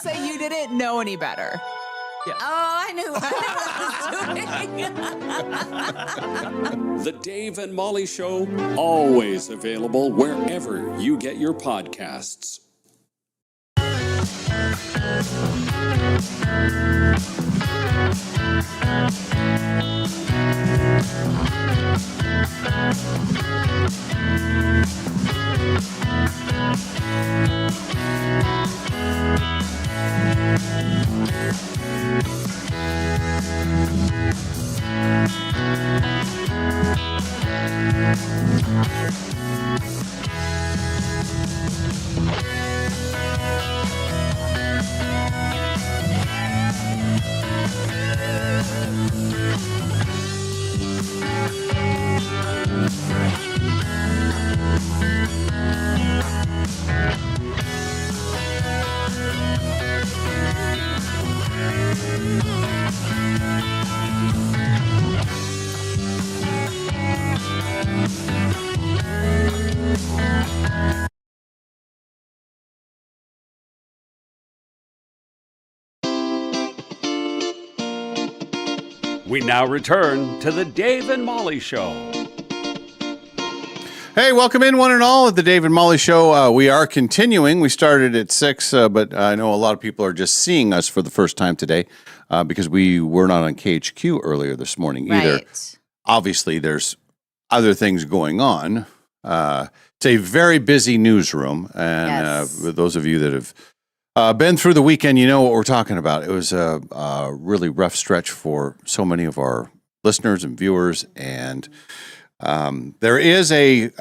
say you didn't know any better. Yeah. Oh, I knew what I was doing. The Dave and Molly Show, always available wherever you get your podcasts. We now return to the Dave and Molly Show. Hey, welcome in, one and all, at the Dave and Molly Show. We are continuing. We started at 6, but I know a lot of people are just seeing us for the first time today because we were not on KHQ earlier this morning either. Right. Obviously, there's other things going on. It's a very busy newsroom, and Yes. for those of you that have been through the weekend, you know what we're talking about. It was a really rough stretch for so many of our listeners and viewers, and there is a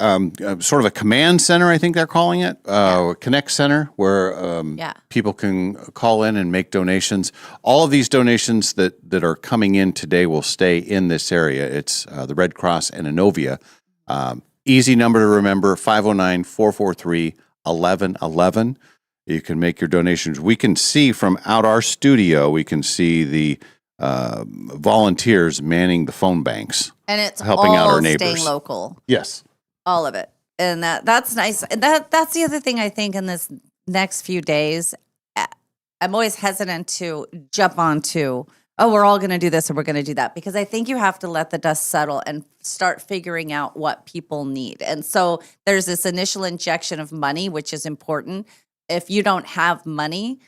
sort of a command center, I think they're calling it, Connect Center, where people can call in and make donations. All of these donations that are coming in today will stay in this area. It's the Red Cross and Innovia. Easy number to remember, 509-443-1111. You can make your donations. We can see from out our studio, we can see the volunteers manning the phone banks. And it's helping out all our neighbors. staying local. Yes. All of it. And that's nice. And that's the other thing I think in this next few days, I'm always hesitant to jump onto, oh, we're all going to do this or we're going to do that, because I think you have to let the dust settle and start figuring out what people need. And so there's this initial injection of money, which is important. If you don't have money,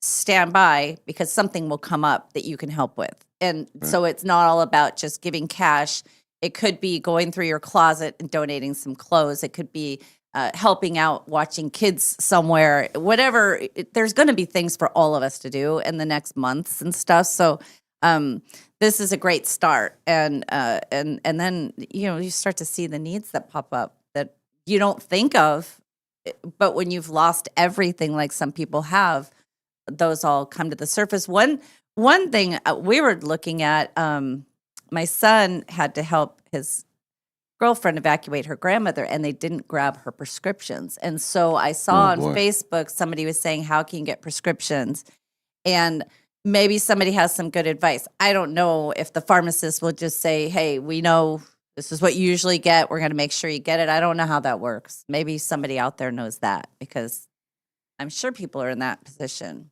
stand by, because something will come up that you can help with. And so it's not all about just giving cash. It could be going through your closet and donating some clothes. It could be helping out, watching kids somewhere, whatever. There's going to be things for all of us to do in the next months and stuff. So this is a great start. And then, you start to see the needs that pop up that you don't think of. But when you've lost everything, like some people have, those all come to the surface. One thing we were looking at, my son had to help his girlfriend evacuate her grandmother, and they didn't grab her prescriptions. And so I saw on Facebook, somebody was saying, how can you get prescriptions? And maybe somebody has some good advice. I don't know if the pharmacist will just say, hey, we know this is what you usually get. We're going to make sure you get it. I don't know how that works. Maybe somebody out there knows that, because I'm sure people are in that position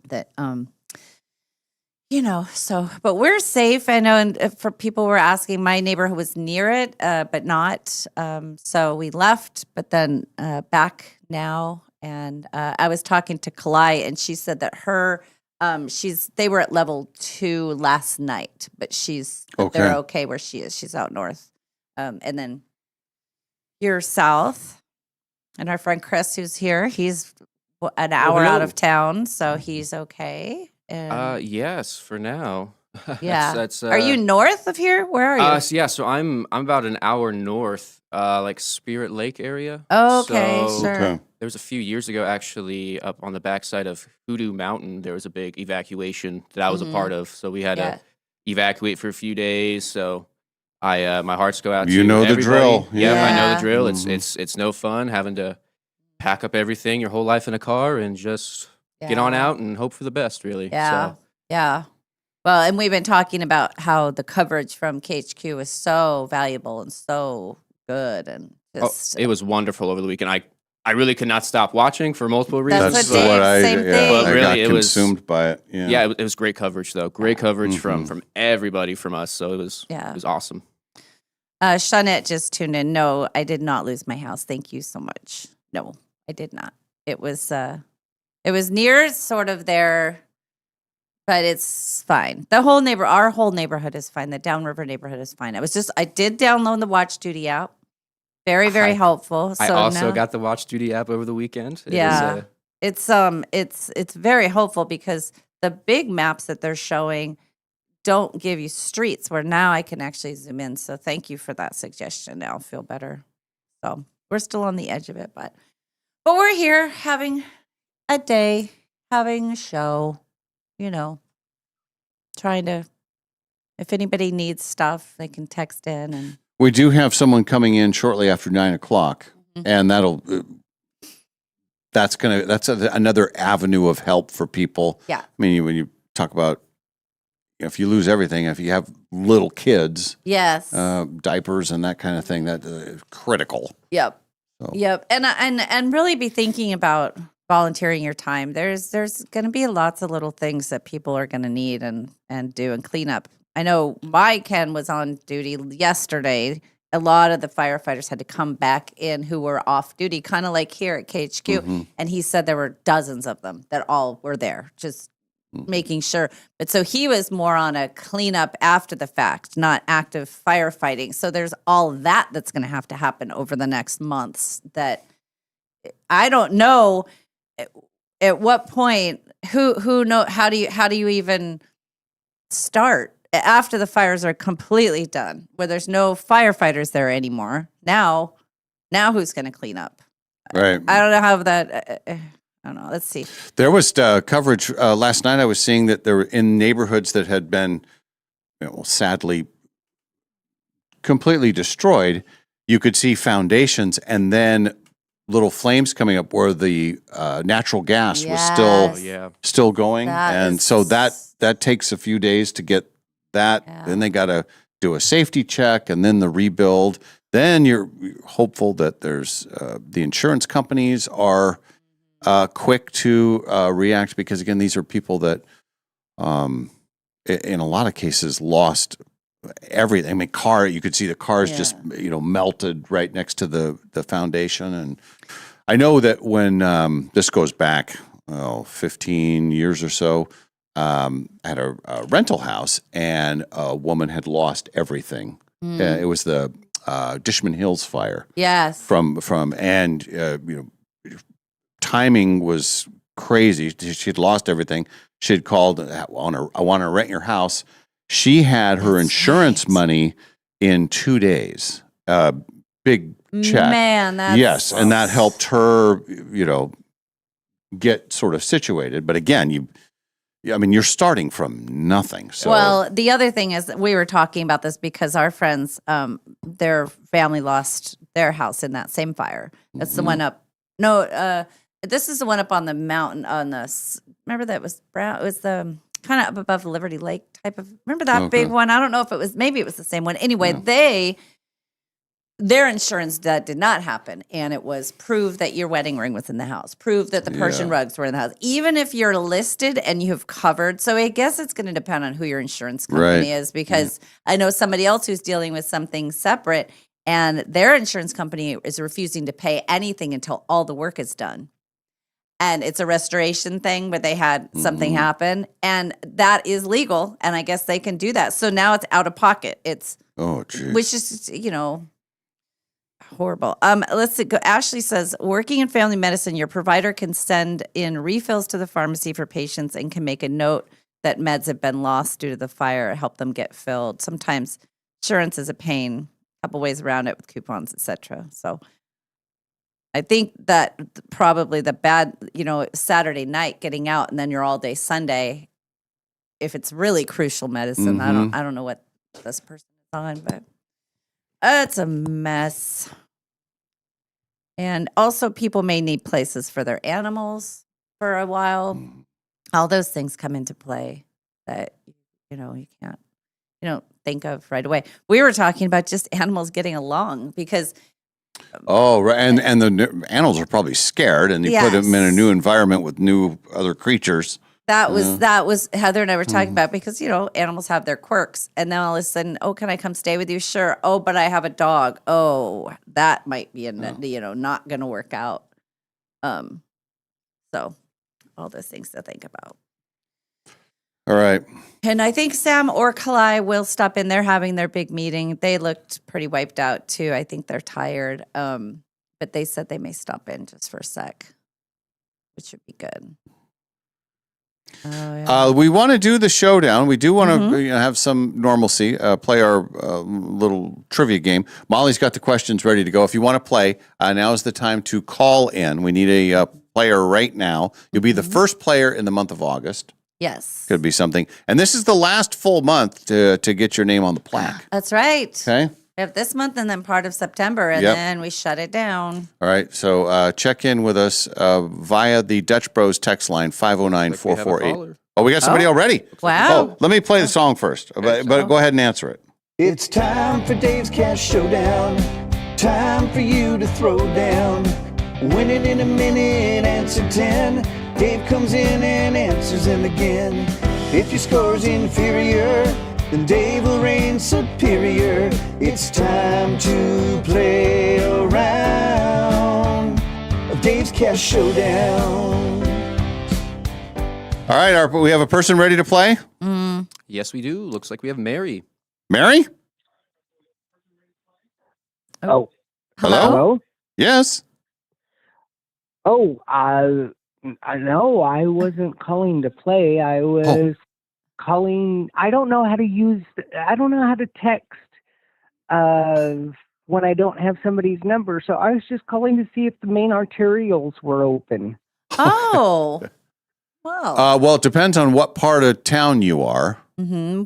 that, but we're safe. I know, and for people who were asking, my neighborhood was near it, but not. So we left, but then back now. And I was talking to Kalai, and she said that they were at level 2 last night, but they're okay where she is. She's out north. And then you're south, and our friend Chris, who's here, he's an hour out of town, so he's okay. And yes, for now. yeah. That's, are you north of here? Where are you? So I'm about an hour north, like Spirit Lake area. Oh, okay, So sure. Okay. there was a few years ago, actually, up on the backside of Hoodoo Mountain, there was a big evacuation that I was a part of. So we had to evacuate for a few days. So my hearts go out to You know the everybody. drill. Yep, I know Yeah. the drill. It's no fun having to pack up everything, your whole life in a car, and just get on out and hope for the best, really. Yeah. So, Yeah. Well, and we've been talking about how the coverage from KHQ is so valuable and so good, and just it was wonderful over the weekend. I really could not stop watching for multiple reasons. That's That's what what I, same yeah, thing. But I really, got it was- consumed by it. Yeah. Yeah, it was great coverage though. Great coverage Mm-hmm. from everybody from us. So it was awesome. Shawnette just tuned in. No, I did not lose my house. Thank you so much. No, I did not. It was near sort of there, but it's fine. Our whole neighborhood is fine. The Downriver neighborhood is fine. I did download the Watch Duty app. Very, very helpful. So I also now, got the Watch Duty app over the weekend. It Yeah. was, it's very helpful because the big maps that they're showing don't give you streets where now I can actually zoom in. So thank you for that suggestion. Now I'll feel better. So we're still on the edge of it, but we're here having a day, having a show, trying to, if anybody needs stuff, they can text in and We do have someone coming in shortly after 9 o'clock, and that's another avenue of help for people. Yeah. I mean, when you talk about if you lose everything, if you have little kids, yes. diapers and that kind of thing, that is critical. Yep. So. Yep. And really be thinking about volunteering your time. There's going to be lots of little things that people are going to need and do and clean up. I know my Ken was on duty yesterday. A lot of the firefighters had to come back in who were off duty, kind of like here at KHQ. And he said there were dozens of them that all were there, just making sure. But so he was more on a cleanup after the fact, not active firefighting. So there's all that that's going to have to happen over the next months that I don't know at what point, who know, how do you even start after the fires are completely done, where there's no firefighters there anymore? Now who's going to clean up? Right. I don't know how that, I don't know. Let's see. There was coverage last night. I was seeing that there were in neighborhoods that had been, sadly, completely destroyed. You could see foundations and then little flames coming up where the natural gas was Yes. still going, and so that takes a few days to get that. Yeah. Then they got to do a safety check, and then the rebuild. Then you're hopeful that there's the insurance companies are quick to react, because again, these are people that, in a lot of cases, lost everything. I mean, you could see the cars just melted right next to the foundation. And I know that when this goes back 15 years or so, I had a rental house, and a woman had lost everything. It was the Dishman Hills fire. Yes. Timing was crazy. She had lost everything. She had called, I want to rent your house. She had her insurance money in 2 days. Big check. Man, that's... Yes, and that helped her, get sort of situated. But again, you're starting from nothing. So. Well, the other thing is that we were talking about this because our friends, their family lost their house in that same fire. That's the one up. No, this is the one up on the mountain remember that was brown. It was the kind of up above Liberty Lake type of. Remember that big one? I don't know if it was. Maybe it was the same one. Anyway, their insurance that did not happen, and it was prove that your wedding ring was in the house, prove that the Persian rugs were in the house, even if you're listed and you have covered. So I guess it's going to depend on who your insurance company is, because I know somebody else who's dealing with something separate, and their insurance company is refusing to pay anything until all the work is done. And it's a restoration thing where they had something happen, and that is legal, and I guess they can do that. So now it's out of pocket. It's which is horrible. Let's go. Ashley says, working in family medicine, your provider can send in refills to the pharmacy for patients and can make a note that meds have been lost due to the fire, help them get filled. Sometimes insurance is a pain, a couple ways around it with coupons, etc. So I think that probably the bad, Saturday night getting out and then you're all day Sunday, if it's really crucial medicine, I don't know what this person is on, but it's a mess. And also people may need places for their animals for a while. All those things come into play that, you don't think of right away. We were talking about just animals getting along, because Oh, right. And the animals are probably scared, and you put them in a new environment with new other creatures. That was Heather and I were talking about, because animals have their quirks, and then all of a sudden, oh, can I come stay with you? Sure. Oh, but I have a dog. Oh, that might be not going to work out. So all those things to think about. All right. And I think Sam or Kalai will stop in. They're having their big meeting. They looked pretty wiped out too. I think they're tired. But they said they may stop in just for a sec, which should be good. Oh, yeah. We want to do the showdown. We do want to have some normalcy, play our little trivia game. Molly's got the questions ready to go. If you want to play, now is the time to call in. We need a player right now. You'll be the first player in the month of August. Yes. Could be something. And this is the last full month to get your name on the plaque. That's right. Okay. We have this month and then part of September, and then we shut it down. All right. So check in with us via the Dutch Bros text line 509-448. Oh, we got somebody already. Wow. Oh, let me play the song first, but go ahead and answer it. It's time for Dave's Cash Showdown. Time for you to throw down. Win it in a minute, answer 10. Dave comes in and answers them again. If your score's inferior, then Dave will reign superior. It's time to play a round of Dave's Cash Showdown. All right, we have a person ready to play? Yes, we do. Looks like we have Mary. Mary? Oh. Hello? Yes. Oh, no, I wasn't calling to play. I was calling. I don't know how to text when I don't have somebody's number. So I was just calling to see if the main arterials were open. Oh, well. Well, it depends on what part of town you are. Mm-hmm.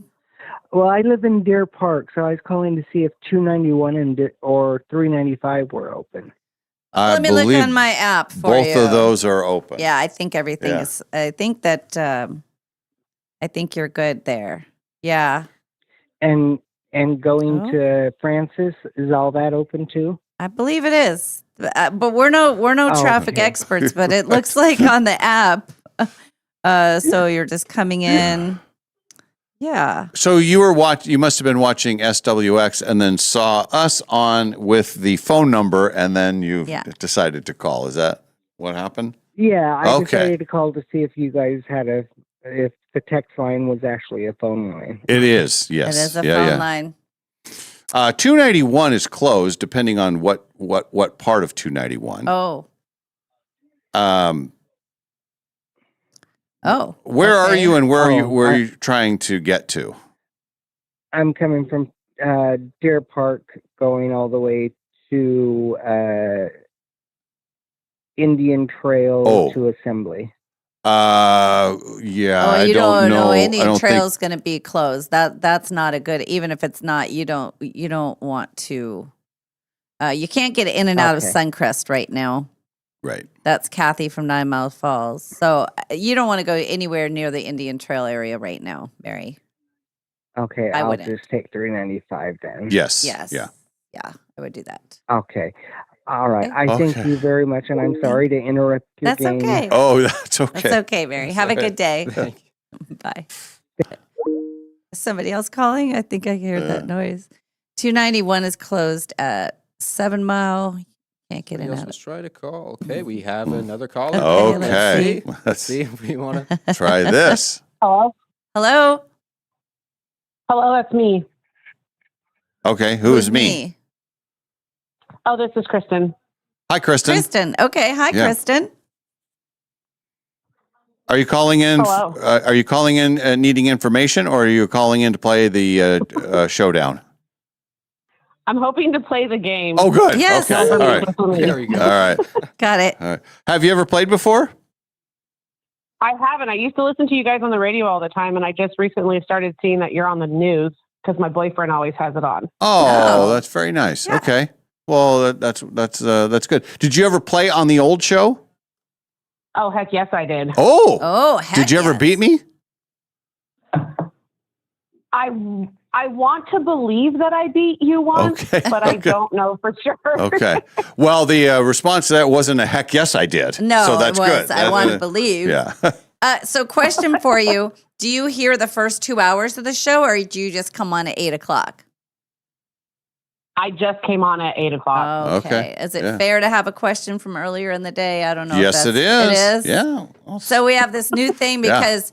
Well, I live in Deer Park, so I was calling to see if 291 or 395 were open. Let me look on my app for both you. Both of those are open. Yeah, I think everything is. I think that. I think you're good there. Yeah. And going to Francis, is all that open too? I believe it is, but we're no traffic experts. But it looks like on the app. So you're just coming in. Yeah. So you must have been watching SWX and then saw us on with the phone number, and then you decided to call. Is that what happened? Yeah, I decided to call to see if you guys had if the text line was actually a phone line. It is, yes. It is a phone line. 291 is closed, depending on what part of 291. Oh. Where are you, and where are you trying to get to? I'm coming from Deer Park, going all the way to Indian Trail to Assembly. Yeah. Oh, you don't know. Indian Trail is going to be closed. That's not a good. Even if it's not, you don't want to. You can't get in and out of Suncrest right now. Right. That's Kathy from 9 Mile Falls. So you don't want to go anywhere near the Indian Trail area right now, Mary. Okay, I'll just take 395 then. Yes. Yeah, I would do that. Okay. All right. I thank you very much, and I'm sorry to interrupt your game. That's okay. Oh, that's okay. That's okay, Mary. Have a good day. Thank you. Bye. Is somebody else calling? I think I heard that noise. 291 is closed at 7 Mile. Can't get in. Let's try to call. Okay, we have another caller. Okay. Let's see if we want to try this. Hello? Hello? Hello, that's me. Okay, who is me? Oh, this is Kristen. Hi, Kristen. Kristen. Okay, hi, Kristen. Are you calling in? Hello. Are you calling in needing information, or are you calling in to play the showdown? I'm hoping to play the game. Oh, good. Yes. Okay. All right. There we go. All right. Got it. All right. Have you ever played before? I haven't. I used to listen to you guys on the radio all the time, and I just recently started seeing that you're on the news because my boyfriend always has it on. Oh, that's very nice. Yeah. Okay. Well, that's good. Did you ever play on the old show? Oh, heck yes, I did. Oh, heck did you ever beat me? I I want to believe that I beat you once, Okay, but I okay. don't know for sure. Okay. Well, the response to that wasn't a heck yes, I did. No, so that's it was. good. I want to believe. Yeah. So, question for you: do you hear the first 2 hours of the show, or do you just come on at 8 o'clock? I just came on at 8 o'clock. Okay. Is it fair to have a question from earlier in the day? I don't know. Yes, if it that's, is. It is. Yeah. So we have this new thing Yeah. because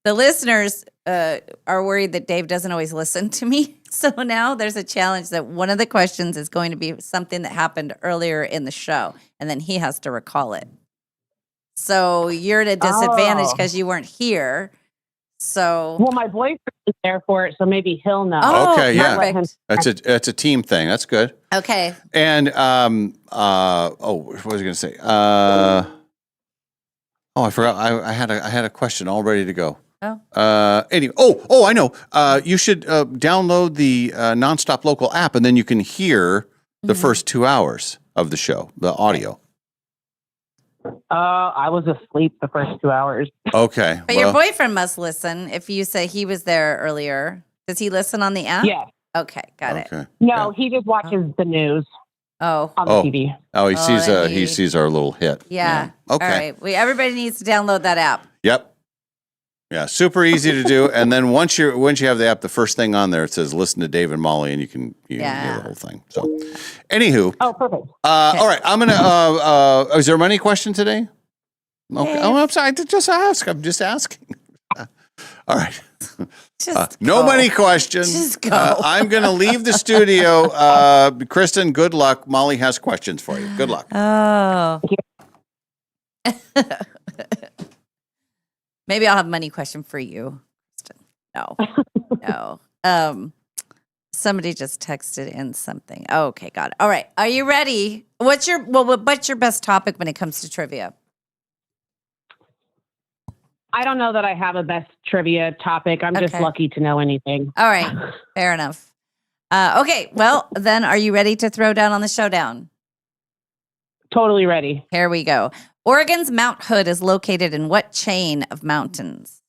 the listeners are worried that Dave doesn't always listen to me. So now there's a challenge that one of the questions is going to be something that happened earlier in the show, and then he has to recall it. So you're at a disadvantage because you weren't here. So Well, my boyfriend is there for it, so maybe he'll know. Oh, Okay, yeah. perfect. That's a team thing. That's good. Okay. And what was I going to say? I forgot. I had a question all ready to go. Oh. Anyway. I know. You should download the Nonstop Local app, and then you can hear the first 2 hours of the show, the audio. I was asleep the first 2 hours. Okay. But your boyfriend must listen if you say he was there earlier. Does he listen on the app? Yes. Okay, got it. Okay. No, he just watches the news Oh, on the TV. Oh, he sees then he sees our little hit. yeah. Okay. All right. Everybody needs to download that app. Yep. Yeah, super easy to do. And then once you have the app, the first thing on there it says "Listen to Dave and Molly," and you can hear the whole thing. So, anywho, Oh, perfect. all right, I'm gonna. Is there a money question today? Okay. Oh, I'm sorry. Just ask. I'm just asking. All right. Just No go. money question. Just go. I'm gonna leave the studio. Kristen, good luck. Molly has questions for you. Good luck. Oh. Maybe I'll have a money question for you. No. No. Somebody just texted in something. Okay, got it. All right. Are you ready? What's your best topic when it comes to trivia? I don't know that I have a best trivia topic. I'm just Okay. lucky to know anything. All right. Fair enough. Okay. Well, then are you ready to throw down on the showdown? Totally ready. Here we go. Oregon's Mount Hood is located in what chain of mountains?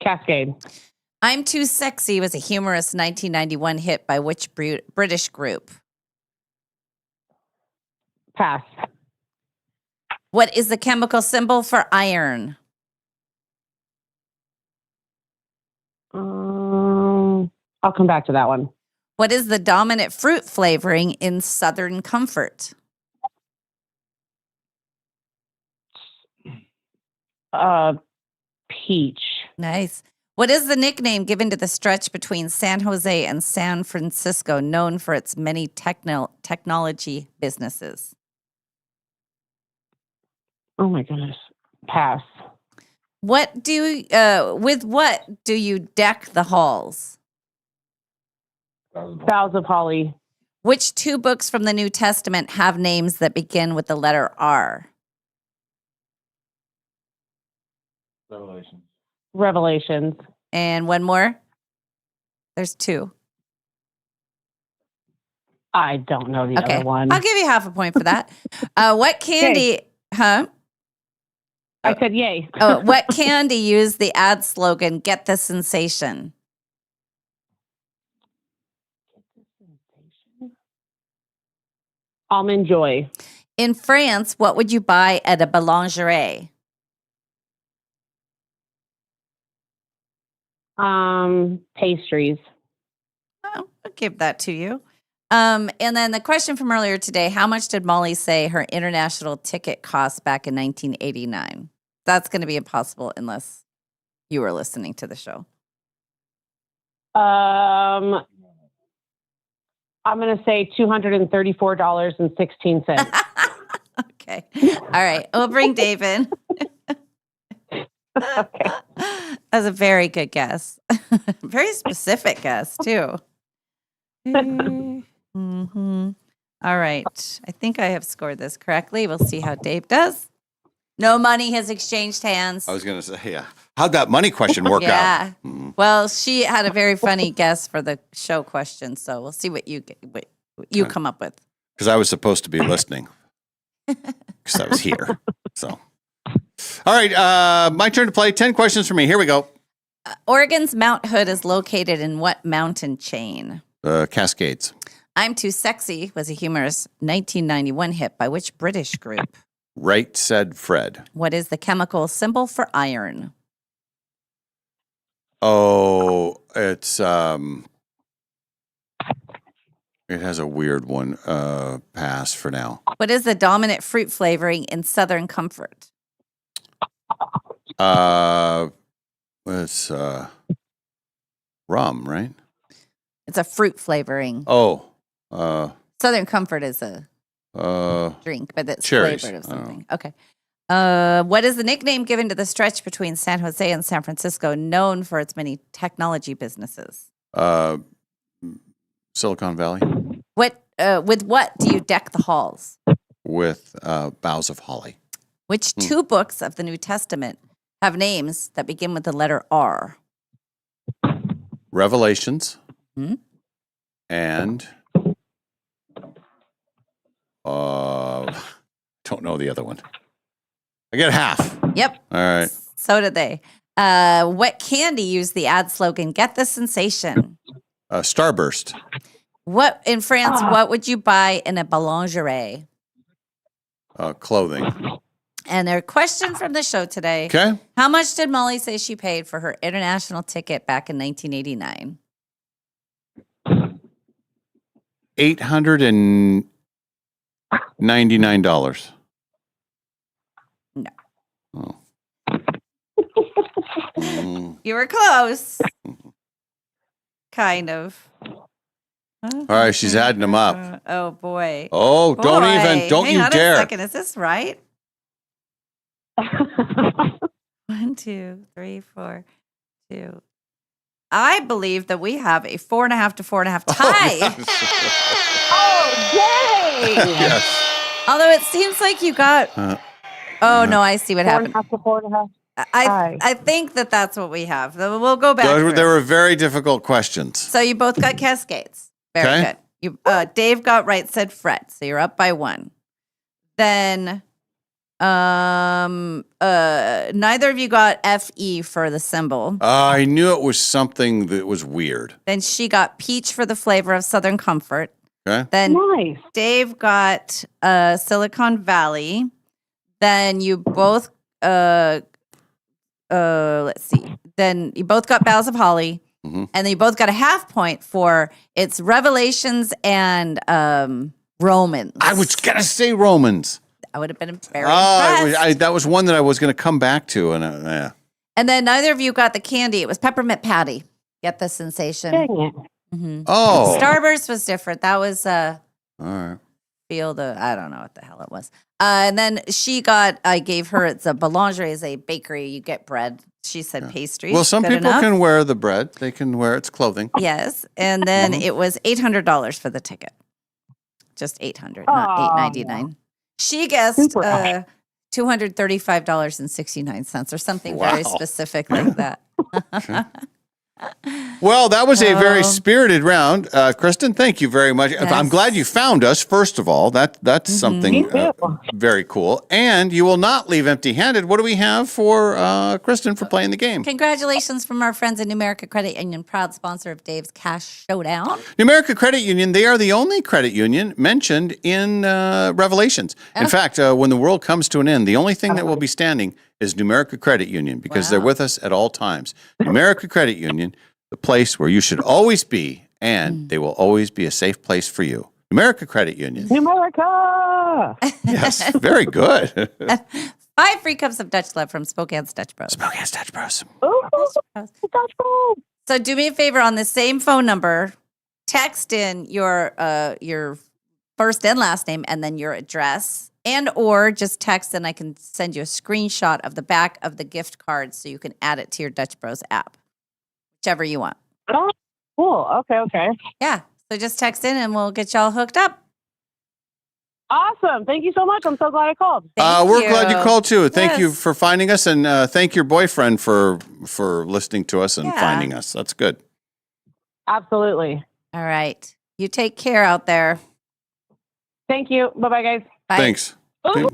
Cascade. I'm Too Sexy was a humorous 1991 hit by which British group? Pass. What is the chemical symbol for iron? I'll come back to that one. What is the dominant fruit flavoring in Southern Comfort? Peach. Nice. What is the nickname given to the stretch between San Jose and San Francisco, known for its many technology businesses? Oh my goodness. Pass. With what do you deck the halls? Boughs of holly. Which two books from the New Testament have names that begin with the letter R? Revelations. And one more? There's two. I don't know the Okay. other one. I'll give you half a point for that. What candy, huh? I said yay. What candy used the ad slogan, "Get the sensation"? Almond Joy. In France, what would you buy at a boulangerie? Pastries. Oh, I'll give that to you. And then the question from earlier today, how much did Molly say her international ticket cost back in 1989? That's going to be impossible unless you were listening to the show. I'm going to say $234.16. Okay. All right. We'll bring Dave in. Okay. That's a very good guess. Very specific guess, too. Mm-hmm. All right. I think I have scored this correctly. We'll see how Dave does. No money has exchanged hands. I was going to say, yeah. How'd that money question work out? Yeah. Well, she had a very funny guess for the show question, so we'll see what you come up with. Because I was supposed to be listening. Because I was here. So, all right. My turn to play 10 questions for me. Here we go. Oregon's Mount Hood is located in what mountain chain? Cascades. I'm Too Sexy was a humorous 1991 hit by which British group? Right Said Fred. What is the chemical symbol for iron? Oh, it's it has a weird one. Pass for now. What is the dominant fruit flavoring in Southern Comfort? It's rum, right? It's a fruit flavoring. Oh, Southern Comfort is a drink, but it's cherries. flavored of something. Okay. What is the nickname given to the stretch between San Jose and San Francisco, known for its many technology businesses? Silicon Valley What with what do you deck the halls? with boughs of holly. Which two books of the New Testament have names that begin with the letter R? Revelations Hmm? and don't know the other one. I get half. Yep. All right. So did they. What candy used the ad slogan "Get the sensation"? Starburst. What in France? What would you buy in a boulangerie? Clothing. And their question from the show today: Okay. how much did Molly say she paid for her international ticket back in 1989? $899. No. Oh. Mm. You were close. Kind of. All right, she's adding them up. Oh boy. Oh, don't Boy. even, don't Hang you on dare. a second. Is this right? 1, 2, 3, 4, 2. I believe that we have a 4.5 to 4.5 tie. Oh, yay! Yes. Although it seems like you got. Oh no, I see what happened. 4.5 to 4.5. I think that that's what we have. We'll go back. There through. were very difficult questions. So you both got Cascades. Very Okay. good. You Dave got Right Said Fred. So you're up by 1. Then neither of you got FE for the symbol. I knew it was something that was weird. Then she got Peach for the flavor of Southern Comfort. Okay. Then Nice. Dave got Silicon Valley. Then you both let's see. Then you both got Boughs of Holly. Mhm. And then you both got a half point for its Revelations and Romans. I was gonna say Romans. I would have been very impressed. That was one that I was gonna come back to, and yeah. And then neither of you got the candy. It was Peppermint Patty. Get the sensation. Dang it. Mhm. Oh, Starburst was different. That was all right. Field of, I don't know what the hell it was. And then she got, I gave her, it's a boulangerie, is a bakery. You get bread. She said pastries. Well, some Good people enough. can wear the bread. They can wear its clothing. Yes. And then it was $800 for the ticket. Just $800, not $899. She guessed Super high. $235.69 or something very Wow. specific like that. Well, that was a very Oh. spirited round. Kristen, thank you very much. I'm Yes. glad you found us, first of all. That's something Me too. very cool. And you will not leave empty-handed. What do we have for Kristen for playing the game? Congratulations from our friends at Numerica Credit Union, proud sponsor of Dave's Cash Showdown. Numerica Credit Union, they are the only credit union mentioned in Revelations. In fact, when the world comes to an end, the only thing that will be standing is Numerica Credit Union because they're Wow. with us at all times. Numerica Credit Union, the place where you should always be, and they will always be a safe place for you. Numerica Credit Union. America! Yes, very good. 5 free cups of Dutch Love from Spokane's Dutch Bros. Spokane's Dutch Bros. Ooh, Dutch Bros. So do me a favor on the same phone number, text in your first and last name and then your address, and or just text and I can send you a screenshot of the back of the gift card so you can add it to your Dutch Bros app. Whichever you want. Oh, cool. Okay. Yeah. So just text in and we'll get y'all hooked up. Awesome. Thank you so much. I'm so glad I called. We're glad you called too. Thank you Yes. for finding us, and thank your boyfriend for listening to us and Yeah. finding us. That's good. Absolutely. All right. You take care out there. Thank you. Bye-bye, guys. Bye. Thanks. Ooh.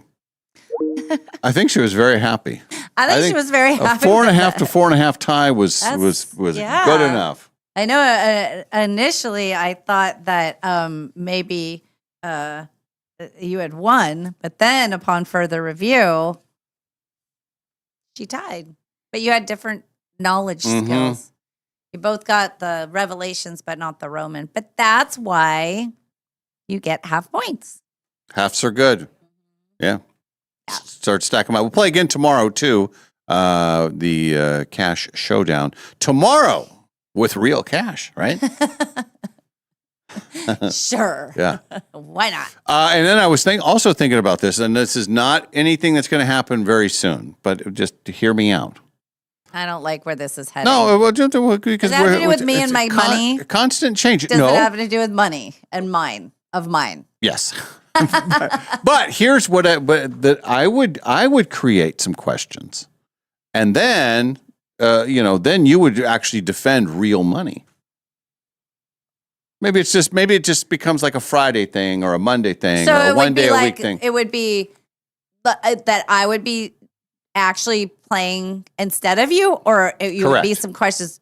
I think she was very happy. I think she was very happy. A 4.5 with to that. 4.5 tie was yeah. good enough. I know initially I thought that maybe you had won, but then upon further review, she tied. But you had different knowledge skills. You both got the revelations, but not the Roman. But that's why you get half points. Halves are good. Yeah. Start stacking them up. We'll play again tomorrow, too. The Cash Showdown. Tomorrow with real cash, right? Sure. Yeah. Why not? And then I was also thinking about this, and this is not anything that's going to happen very soon, but just hear me out. I don't like where this is heading. No, because does it have to do with me and my money? Constant change. Does no. it have to do with money and mine? Yes. but here's what I would create some questions, and then then you would actually defend real money. Maybe it just becomes like a Friday thing or a Monday thing or a 1 day a week thing. It would be that I would be actually playing instead of you, or you would be some questions.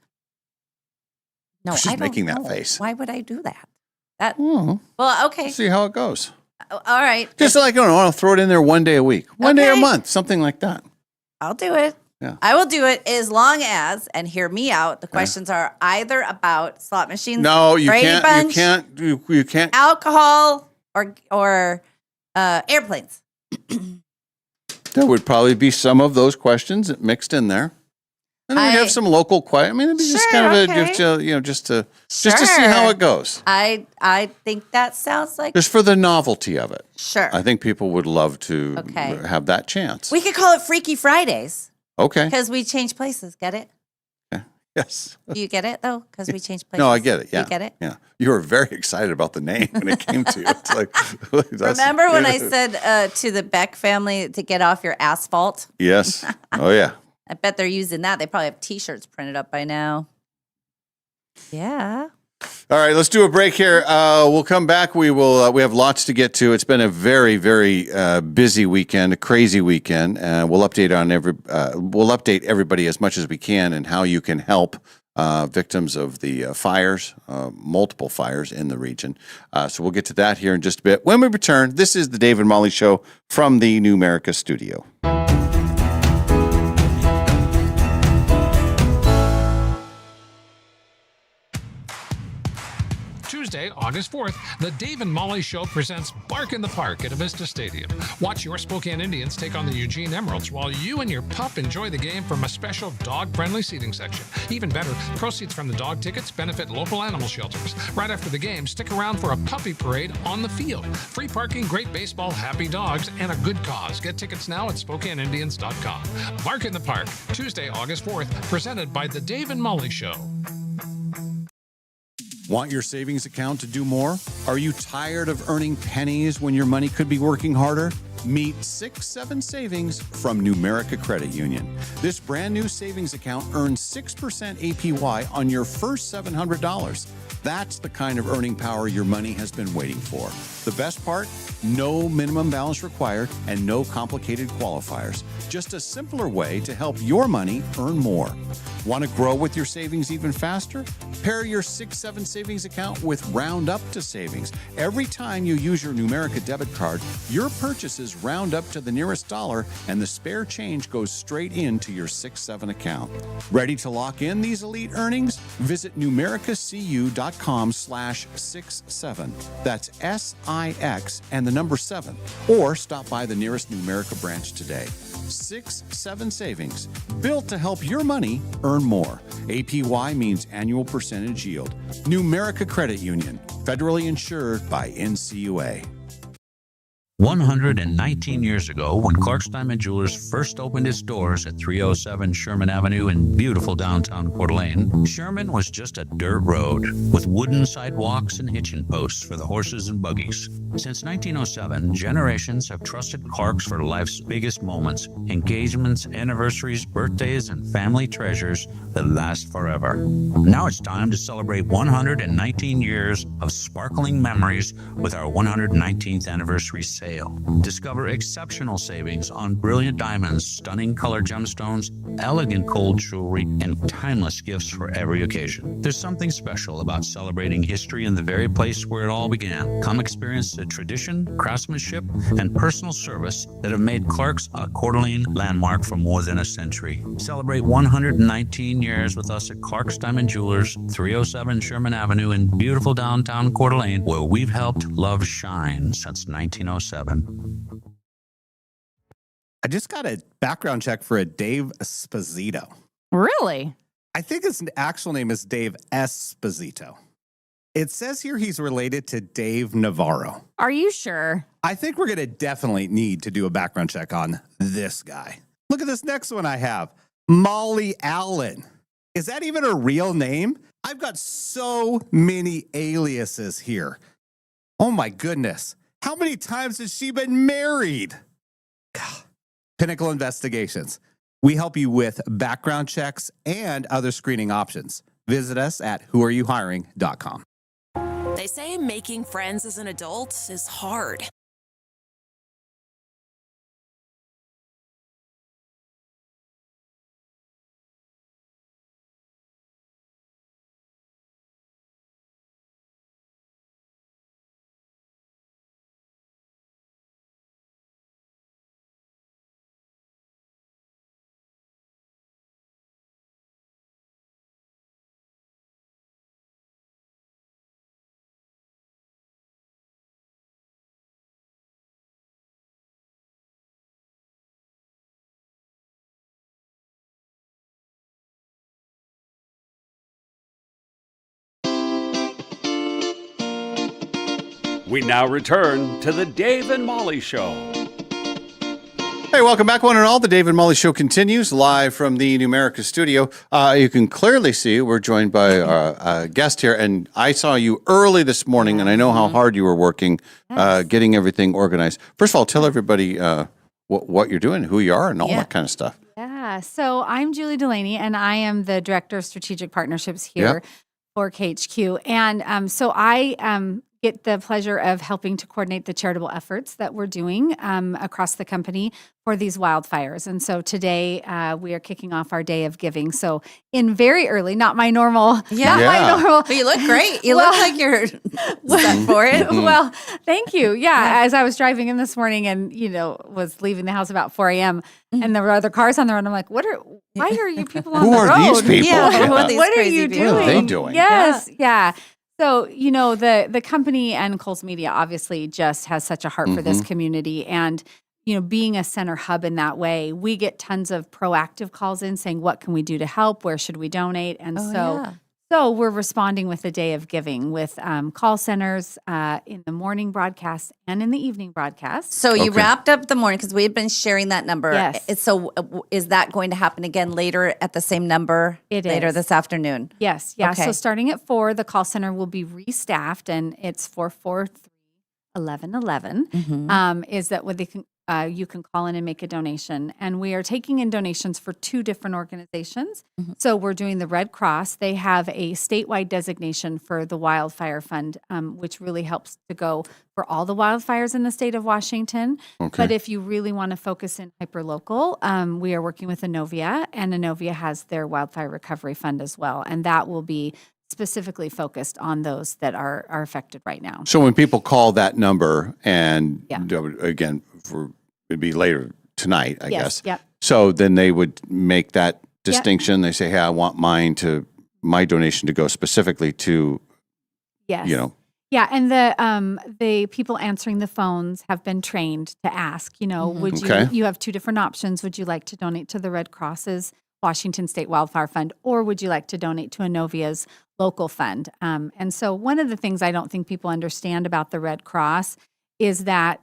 No, She's I don't making that know. face. Why would I do that? Well, okay. See how it goes. All right. Just like, I don't know, I'll throw it in there 1 day a week, 1 day a month, something like that. I'll do it. Yeah. I will do it as long as, and hear me out, the questions are either about slot machines, No, you Brady can't. Bunch, You can't. alcohol, or airplanes. There would probably be some of those questions mixed in there, and then we'd have some local questions. I mean, it'd be just kind of just to see how it goes. I think that sounds like Just for the novelty of it. Sure. I think people would love to Okay. have that chance. we could call it Freaky Fridays Okay. because we change places. Get it? Yes. Do you get it though? Because we change places. No, I get it. Yeah. You get it? Yeah. You were very excited about the name when it came to you. It's like, that's- Remember when I said to the Beck family to get off your asphalt? Yes. Oh, yeah. I bet they're using that. They probably have T-shirts printed up by now. Yeah. All right, let's do a break here. We'll come back. We have lots to get to. It's been a very, very busy weekend, a crazy weekend. We'll update everybody as much as we can and how you can help victims of the fires, multiple fires in the region. So we'll get to that here in just a bit. When we return, this is the Dave and Molly Show from the Numerica studio. Tuesday, August 4th, the Dave and Molly Show presents Bark in the Park at Avista Stadium. Watch your Spokane Indians take on the Eugene Emeralds while you and your pup enjoy the game from a special dog-friendly seating section. Even better, proceeds from the dog tickets benefit local animal shelters. Right after the game, stick around for a puppy parade on the field. Free parking, great baseball, happy dogs, and a good cause. Get tickets now at SpokaneIndians.com. Bark in the Park, Tuesday, August 4th, presented by the Dave and Molly Show. Want your savings account to do more? Are you tired of earning pennies when your money could be working harder? Meet 6-7 Savings from Numerica Credit Union. This brand new savings account earns 6% APY on your first $700. That's the kind of earning power your money has been waiting for. The best part? No minimum balance required and no complicated qualifiers. Just a simpler way to help your money earn more. Want to grow with your savings even faster? Pair your 6-7 Savings account with Round Up to Savings. Every time you use your Numerica debit card, your purchases round up to the nearest dollar and the spare change goes straight into your 6-7 account. Ready to lock in these elite earnings? Visit numericacu.com/67. That's SIX and the number 7. Or stop by the nearest Numerica branch today. 6-7 Savings, built to help your money earn more. APY means annual percentage yield. Numerica Credit Union, federally insured by NCUA. 119 years ago, when Clark's Diamond Jewelers first opened its doors at 307 Sherman Avenue in beautiful downtown Coeur d'Alene, Sherman was just a dirt road with wooden sidewalks and hitching posts for the horses and buggies. Since 1907, generations have trusted Clark's for life's biggest moments, engagements, anniversaries, birthdays, and family treasures that last forever. Now it's time to celebrate 119 years of sparkling memories with our 119th anniversary sale. sale. Discover exceptional savings on brilliant diamonds, stunning color gemstones, elegant gold jewelry, and timeless gifts for every occasion. There's something special about celebrating history in the very place where it all began. Come experience the tradition, craftsmanship, and personal service that have made Clark's a Coeur d'Alene landmark for more than a century. Celebrate 119 years with us at Clark's Diamond Jewelers, 307 Sherman Avenue in beautiful downtown Coeur d'Alene, where we've helped love shine since 1907. I just got a background check for a Dave Esposito. Really? I think his actual name is Dave Esposito. It says here he's related to Dave Navarro. Are you sure? I think we're going to definitely need to do a background check on this guy. Look at this next one I have. Molly Allen. Is that even a real name? I've got so many aliases here. Oh my goodness. How many times has she been married? God. Pinnacle Investigations. We help you with background checks and other screening options. Visit us at whoareyouhiring.com. They say making friends as an adult is hard. We now return to the Dave and Molly Show. Hey, welcome back, one and all. The Dave and Molly Show continues live from the Numerica studio. You can clearly see we're joined by a guest here, and I saw you early this morning, and I know how hard you were working getting everything organized. First of all, tell everybody what you're doing, who you are, and all that kind of stuff. Yeah, so I'm Julie Delaney, and I am the Director of Strategic Partnerships here for KHQ. And so I get the pleasure of helping to coordinate the charitable efforts that we're doing across the company for these wildfires. And so today we are kicking off our day of giving. So in very early, not my normal. But you look great. You look like you're set for it. Well, thank you. Yeah, as I was driving in this morning and, was leaving the house about 4 a.m. and there were other cars on the road, I'm like, why are you people on the road? Who are these people? Yeah, Who are these what are crazy you people? doing? What are they doing? Yes, yeah. So, the company and Coles Media obviously just has such a heart for this community. And, being a center hub in that way, we get tons of proactive calls in saying, what can we do to help? Where should we donate? And so we're responding with a day of giving with call centers in the morning broadcast and in the evening broadcast. So you wrapped up the morning because we had been sharing that number. Yes. So is that going to happen again later at the same number? Later this afternoon? Yes. Yeah. Okay. So starting at 4, the call center will be restaffed, and it's 443-1111. Is that what they can? You can call in and make a donation. And we are taking in donations for 2 different organizations. So we're doing the Red Cross. They have a statewide designation for the Wildfire Fund, which really helps to go for all the wildfires in the state of Washington. But if you really want to focus in hyperlocal, we are working with Inovia, and Inovia has their Wildfire Recovery Fund as well. And that will be specifically focused on those that are affected right now. So when people call that number, and again, it'd be later tonight, I guess. Yep. So then they would make that distinction. They say, hey, I want my donation to go specifically to, Yeah, and the people answering the phones have been trained to ask, would you have 2 different options. Would you like to donate to the Red Cross's Washington State Wildfire Fund, or would you like to donate to Inovia's local fund? And so one of the things I don't think people understand about the Red Cross is that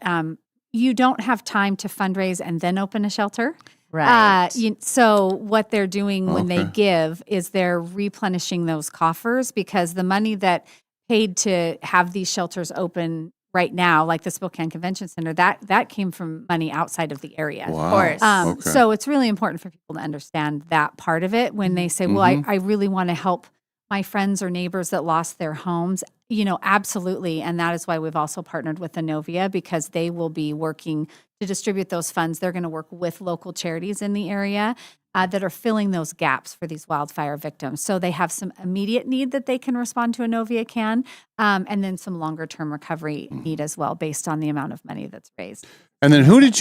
you don't have time to fundraise and then open a shelter. Right. So what they're doing when they give is they're replenishing those coffers, because the money that paid to have these shelters open right now, like the Spokane Convention Center, that came from money outside of the area. Wow. Of course. So it's really important for people to understand that part of it when they say, well, I really want to help my friends or neighbors that lost their homes. Absolutely. And that is why we've also partnered with Inovia, because they will be working to distribute those funds. They're going to work with local charities in the area that are filling those gaps for these wildfire victims. So they have some immediate need that they can respond to, Inovia can, and then some longer term recovery need as well, based on the amount of money that's raised. And then who did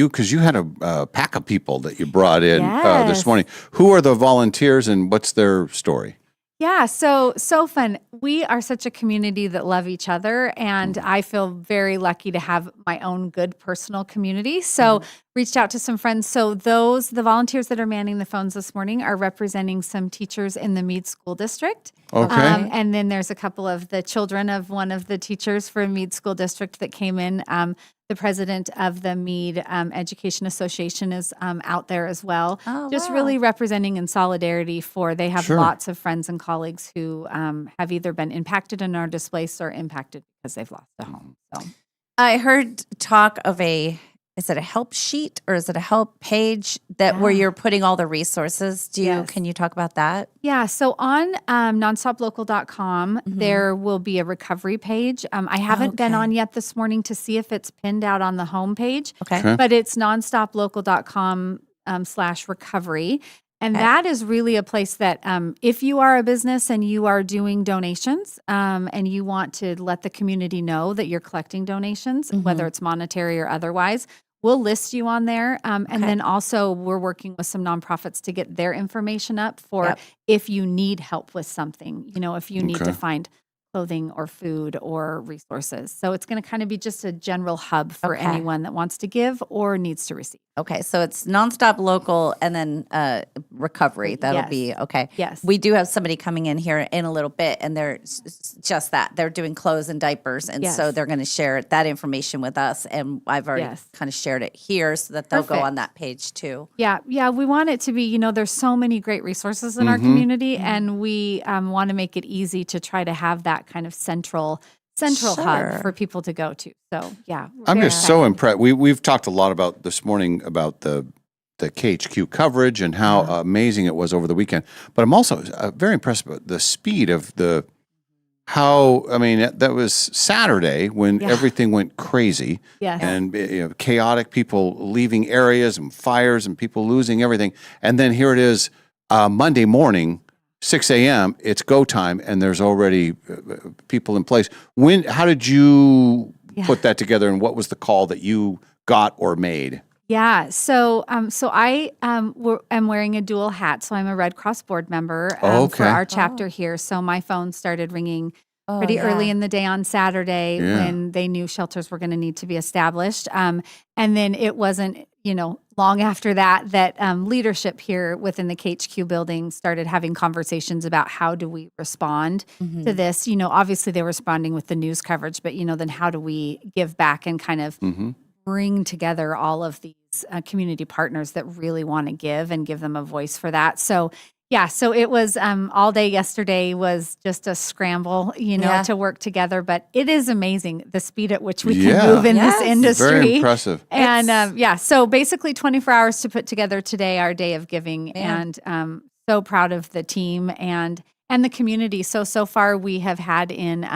because you had a pack of people that you brought in this Yes. morning. Who are the volunteers and what's their story? Yeah, so fun. We are such a community that love each other, and I feel very lucky to have my own good personal community. So reached out to some friends. So the volunteers that are manning the phones this morning are representing some teachers in the Meade School District. Okay. And then there's a couple of the children of one of the teachers for Meade School District that came in. The president of the Meade Education Association is out there as well. Just really representing in solidarity they have Sure. lots of friends and colleagues who have either been impacted and are displaced or impacted because they've lost a home. So I heard talk of is it a help sheet or is it a help page where you're putting all the resources? Can you talk about that? Yeah, so on nonstoplocal.com, there will be a recovery page. I haven't been on yet this morning to see if it's pinned out on the home page, Okay. but it's nonstoplocal.com /recovery. And that is really a place that if you are a business and you are doing donations and you want to let the community know that you're collecting donations, whether it's monetary or otherwise, we'll list you on there. And then also we're working with some nonprofits to get their information up for if you need help with something, if you need to find clothing or food or resources. So it's going to kind of be just a general hub for anyone that wants to give or needs to receive. Okay, so it's Nonstop Local and then recovery. That'll be okay. Yes. We do have somebody coming in here in a little bit, and they're just that. They're doing clothes and diapers, and so they're going to share that information with us. And I've already kind of shared it here so that they'll go on that page too. Yeah, we want it to be, there's so many great resources in our community, and we want to make it easy to try to have that kind of central hub for people to go to. So yeah, I'm just so impressed. We've talked a lot about this morning about the KHQ coverage and how amazing it was over the weekend. But I'm also very impressed with the speed of that was Saturday when everything went crazy and chaotic, people leaving areas and fires and people losing everything. And then here it is Monday morning, 6 a.m., it's go time, and there's already people in place. How did you put that together, and what was the call that you got or made? Yeah, so I am wearing a dual hat. So I'm a Red Cross board member for our chapter here. So my phone started ringing pretty early in the day on Saturday when they knew shelters were going to need to be established. And then it wasn't, long after that leadership here within the KHQ building started having conversations about how do we respond to this. Obviously they're responding with the news coverage, but then how do we give back and kind of bring together all of these community partners that really want to give and give them a voice for that. So it was all day yesterday was just a scramble, to work together. But it is amazing the speed at which we can move in this industry. Very impressive. And so basically 24 hours to put together today, our day of giving. And so proud of the team and the community. So far we have had in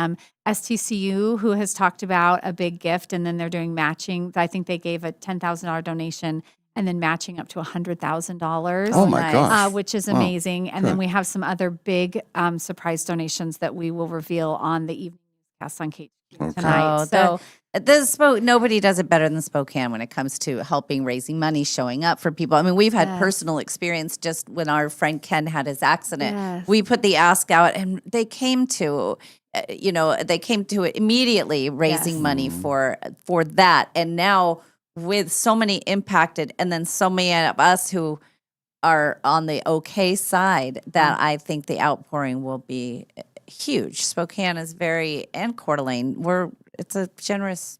STCU, who has talked about a big gift, and then they're doing matching. I think they gave a $10,000 donation and then matching up to $100,000. Oh my gosh. Which is amazing. And then we have some other big surprise donations that we will reveal on the evening newscast on KHQ tonight. Nobody does it better than Spokane when it comes to helping, raising money, showing up for people. I mean, we've had personal experience just when our friend Ken had his accident. Yes. We put the ask out, and they came to it immediately, raising money for that. And now with so many impacted, and then so many of us who are on the okay side, that I think the outpouring will be huge. Spokane is and Coeur d'Alene, it's a generous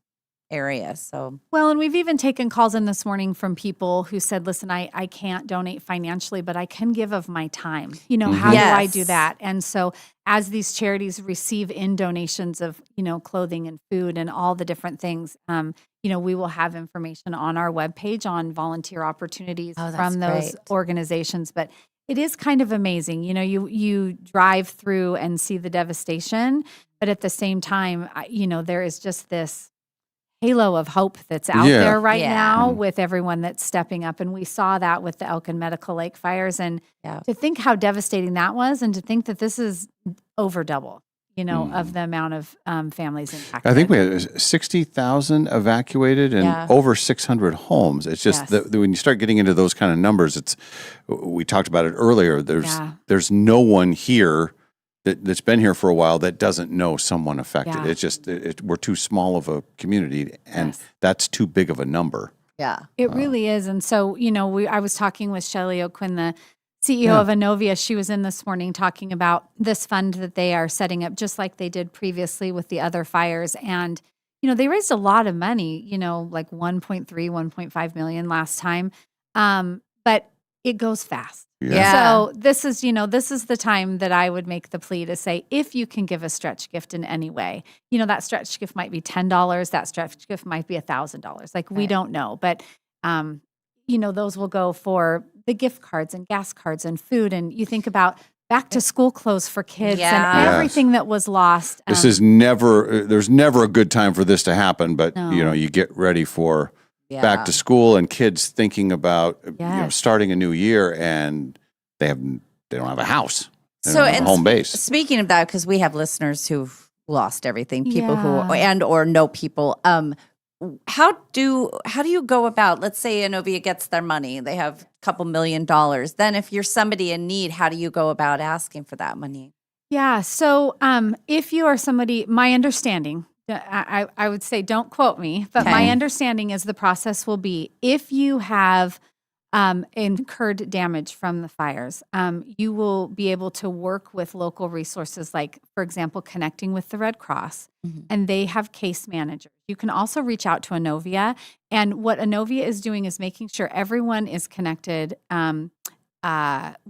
area. So well, and we've even taken calls in this morning from people who said, listen, I can't donate financially, but I can give of my time. How do I do that? And so as these charities receive in donations of, clothing and food and all the different things, we will have information on our webpage on volunteer opportunities from those organizations. But it is kind of amazing. You drive through and see the devastation, but But at the same time, there is just this halo of hope that's out Yeah. there right Yeah. now with everyone that's stepping up. And we saw that with the Elk and Medical Lake fires. And Yeah. to think how devastating that was, and to think that this is over double, of the amount of families impacted. I think we had 60,000 evacuated and Yeah. over 600 homes. It's just Yes. that when you start getting into those kind of numbers, we talked about it earlier. Yeah. There's no one here that's been here for a while that doesn't know someone affected. Yeah. It's just we're too small of a community, and Yes. that's too big of a number. Yeah. It really is. And so, I was talking with Shelley O'Quinn, the CEO of Inovia. She was in this morning talking about this fund that they are setting up, just like they did previously with the other fires. And, they raised a lot of money, like 1.3, 1.5 million last time. But it goes fast. Yeah. So this is the time that I would make the plea to say, if you can give a stretch gift in any way, that stretch gift might be $10, that stretch gift might be $1,000. Like, we Right. don't know, but, those will go for the gift cards and gas cards and food. And you think about back to school clothes for kids Yeah. and Yes. everything that was lost. This is there's never a good time for this to happen, but No. you get ready for Yeah. back to school and kids thinking about Yes. starting a new year, and they don't have a house. They So, don't have a and home base. Speaking of that, because we have listeners who've lost everything, people who Yeah. and or know people. How do you go about? Let's say Inovia gets their money; they have a couple $1 million. Then, if you're somebody in need, how do you go about asking for that money? Yeah. So if you are somebody, my understanding, I would say don't quote me, but my Okay. understanding is the process will be if you have incurred damage from the fires, you will be able to work with local resources, like, for example, connecting with the Red Cross, and they have case managers. You can also reach out to Inovia, and what Inovia is doing is making sure everyone is connected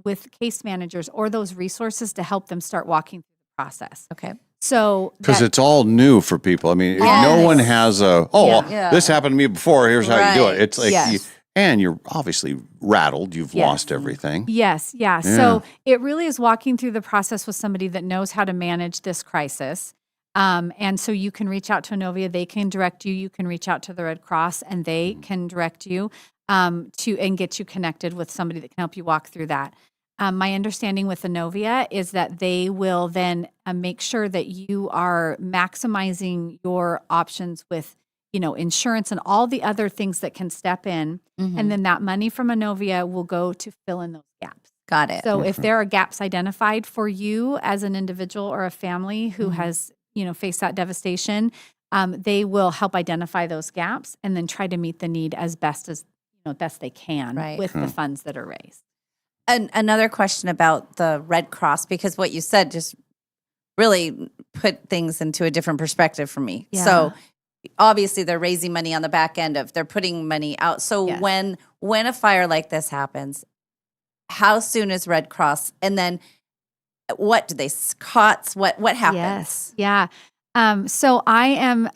with case managers or those resources to help them start walking through the process. Okay. So Because it's all new for people. I mean, Yes. no one has Yeah. this happened to me before. Here's how you do it. Right. It's like, Yes. and you're obviously rattled. You've Yes. lost everything. Yes, yeah. So it really is walking through the process with somebody that knows how to manage this crisis. And so you can reach out to Inovia. They can direct you. You can reach out to the Red Cross, and they can direct you and get you connected with somebody that can help you walk through that. My understanding with Inovia is that they will then make sure that you are maximizing your options with insurance and all the other things that can step in. And then that money from Inovia will go to fill in those gaps. Got it. So if there are gaps identified for you as an individual or a family who has, faced that devastation, they will help identify those gaps and then try to meet the need as best they can Right. with the funds that are raised. And another question about the Red Cross, because what you said just really put things into a different perspective for me. Yeah. So obviously they're raising money on the back end of they're putting money out. So Yes. when a fire like this happens, how soon is Red Cross? And then what do they cots? What happens? Yes. Yeah. So I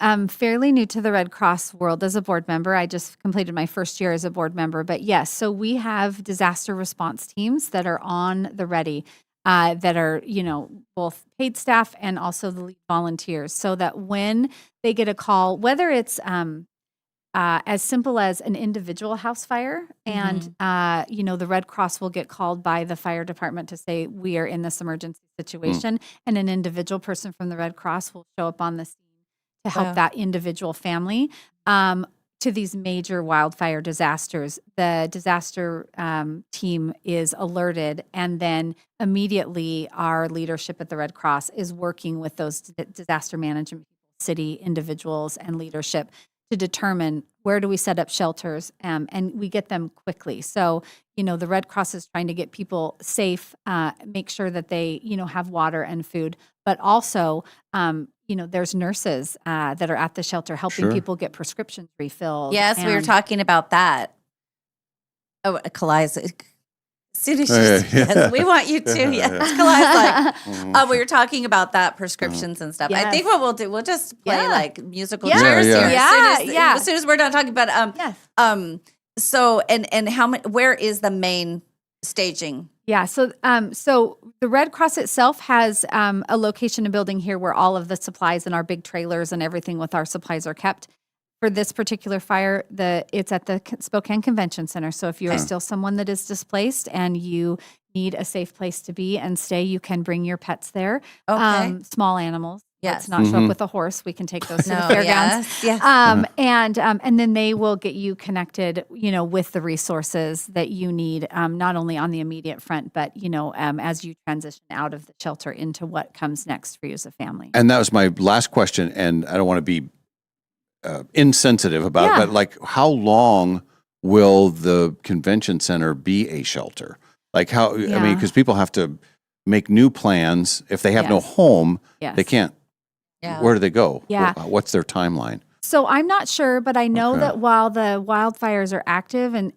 am fairly new to the Red Cross world as a board member. I just completed my first year as a board member. But yes, so we have disaster response teams that are on the ready, that are, both paid staff and also the lead volunteers, so that when they get a call, whether it's as simple as an individual house fire, and the Red Cross will get called by the fire department to say we are in this emergency situation, and an individual person from the Red Cross will show up on the scene to help Wow. that individual family. To these major wildfire disasters, the disaster team is alerted, and then immediately our leadership at the Red Cross is working with those disaster management people, city individuals, and leadership to determine where do we set up shelters, and we get them quickly. So, the Red Cross is trying to get people safe, make sure that they, have water and food, but also, there's nurses that are at the shelter helping Sure. people get prescriptions refilled. Yes, we were and- talking about that. Oh, Kalia's. As soon as she Yeah, says, yeah. yes, we want you to. Yeah, Yes, yeah. Kalia's like, we were talking about that prescriptions and stuff. I think Yes. what we'll do, we'll just play Yeah. like musical Yeah. chairs Yeah, here. yeah. As soon as we're done talking about Yes. So and how much? Where is the main staging Yeah. So, so the Red Cross itself has a location, a building here where all of the supplies and our big trailers and everything with our supplies are kept. For this particular fire, it's at the Spokane Convention Center. So if you are still someone that is displaced and you need a safe place to be and stay, you can bring your pets there. Okay. Small animals. Yes. Let's not show up with a horse. We can take those to the fairgrounds. Yes. And then they will get you connected, with the resources that you need, not only on the immediate front, but, as you transition out of the shelter into what comes next for you as a family. And that was my last question, and I don't want to be insensitive about it, but like, how long will the convention center be a shelter? Like how, I mean, because people have to make new plans. If they have no home, they can't. Yeah. Where do they go? Yeah. What's their timeline? So I'm not sure, but I know that while the wildfires are active and,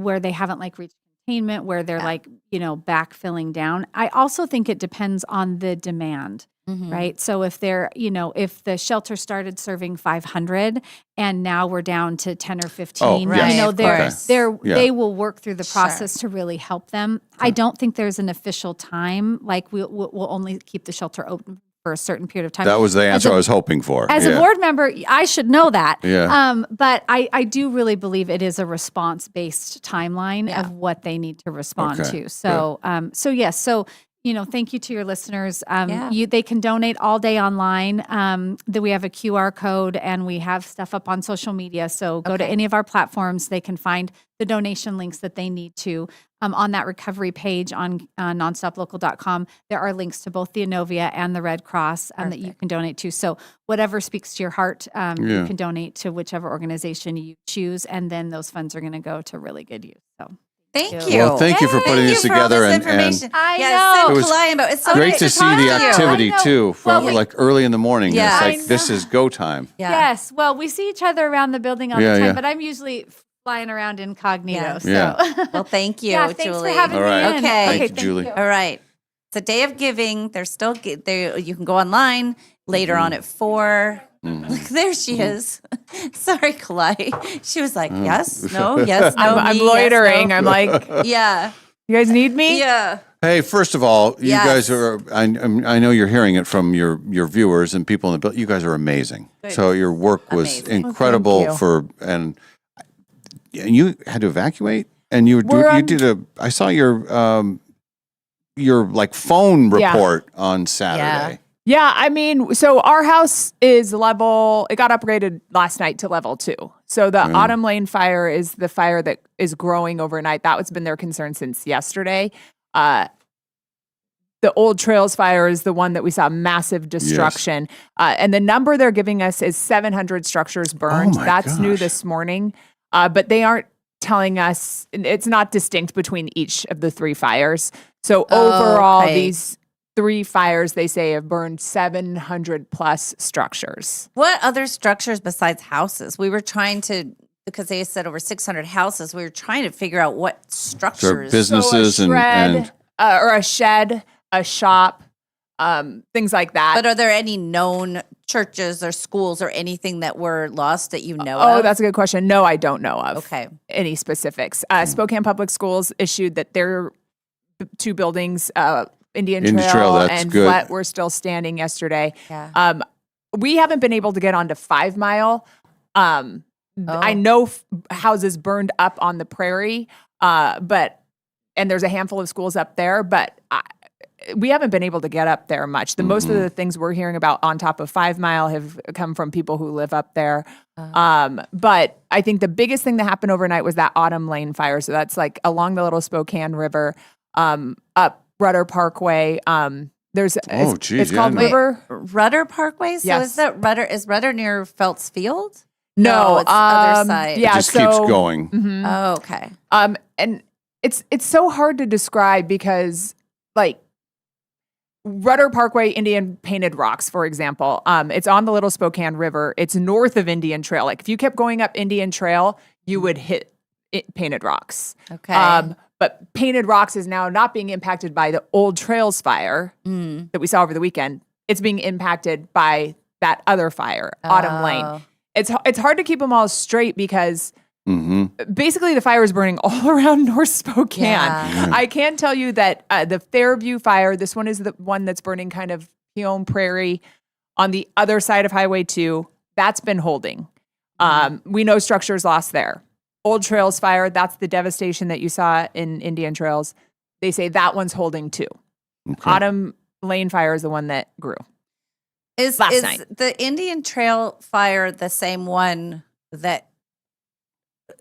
where they haven't reached containment, where they're backfilling down, I also think it depends on the demand. Right. So if if the shelter started serving 500 and now we're down to 10 or 15, they will work through the process to really help them. I don't think there's an official time. Like we'll only keep the shelter open for a certain period of time. That was the answer I was hoping for. As a board member, I should know that. Yeah. But I do really believe it is a response-based timeline of what they need to respond to. So, yes. So, thank you to your listeners. They can donate all day online. We have a QR code and we have stuff up on social media. So go to any of our platforms. They can find the donation links that they need to. On that recovery page on nonstoplocal.com, there are links to both the Innovia and the Red Cross that you can donate to. So whatever speaks to your heart, you can donate to whichever organization you choose. And then those funds are going to go to really good use. So. Thank you. Well, thank you for putting this together. And I know. It was it's so great to see the activity too, from early in the morning. Yes. It's like, this is go time. Yeah. Yes. Well, we see each other around the building all the time, but I'm usually flying around incognito. Yes. So. Yeah. Well, thank you, thanks Julie. for having All right. me in. Okay. Thank you, Julie. All right. It's a day of giving. There's still there. You can go online later on at 4. Look, there she is. Sorry, Kalai. She was like, yes, no, yes, no. I'm me, loitering. Yes, no. I'm like, Yeah. you guys need me? Yeah. Hey, first of all, you Yes. guys are, I know you're hearing it from your viewers and people in the building. You guys are amazing. Good. So your work was Amazing. incredible you. and you had to evacuate and you did I saw your phone report on Saturday. Yeah, I mean, so our house is level, it got upgraded last night to level 2. So the Autumn Lane fire is the fire that is growing overnight. That has been their concern since yesterday. The Old Trails fire is the one that we saw massive destruction. And the number they're giving us is 700 structures burned. Oh my That's new gosh. this morning. But they aren't telling us, it's not distinct between each of the 3 fires. So overall, these 3 fires, they say, have burned 700 plus structures. What other structures besides houses? We were trying to, because they said over 600 houses, we were trying to figure out what structures. businesses So a shred, or a shed, a shop, things like that. But are there any known churches or schools or anything that were lost that you know of? Oh, that's a good question. No, I don't know of any specifics. Spokane Public Schools issued that their 2 buildings, Indian Trail that's and good. Flet, were still standing yesterday. Yeah. We haven't been able to get onto 5 Mile. I know houses burned up on the prairie, and there's a handful of schools up there, but we haven't been able to get up there much. Most of the things we're hearing about on top of 5 Mile have come from people who live up there. But I think the biggest thing that happened overnight was that Autumn Lane fire. So that's along the Little Spokane River, up Rudder Parkway. It's called River Rudder Parkway. So Yes. is Rudder near Feltz Field? No, it's the other side. Yeah, It just keeps going. Oh, okay. And it's so hard to describe because Rudder Parkway, Indian Painted Rocks, for example, it's on the Little Spokane River. It's north of Indian Trail. If you kept going up Indian Trail, you would hit Painted Rocks. Okay. But Painted Rocks is now not being impacted by the Old Trails fire that we saw over the weekend. It's being impacted by that other fire, Autumn Lane. It's hard to keep them all straight because Basically, the fire is burning all around North Spokane. Yeah. I can tell you that the Fairview fire, this one is the one that's burning kind of Peone Prairie on the other side of Highway 2. That's been holding. We know structures lost there. Old Trails fire, that's the devastation that you saw in Indian Trails. They say that one's holding too. Autumn Lane fire is the one that grew. Is night. the Indian Trail fire the same one that?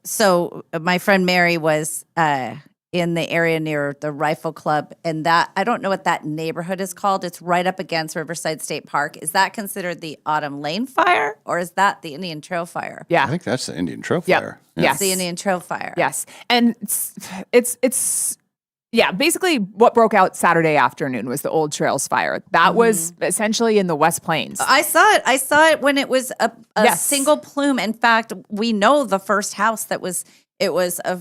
So my friend Mary was in the area near the Rifle Club, and that I don't know what that neighborhood is called. It's right up against Riverside State Park. Is that considered the Autumn Lane fire, or is that the Indian Trail fire? Yeah, I think that's the Indian Trail Yep. fire. Yes. It's the Indian Trail fire. Yes. And it's basically what broke out Saturday afternoon was the Old Trails fire. That was essentially in the West Plains. I saw it when it was a Yes. single plume. In fact, we know the first house it was a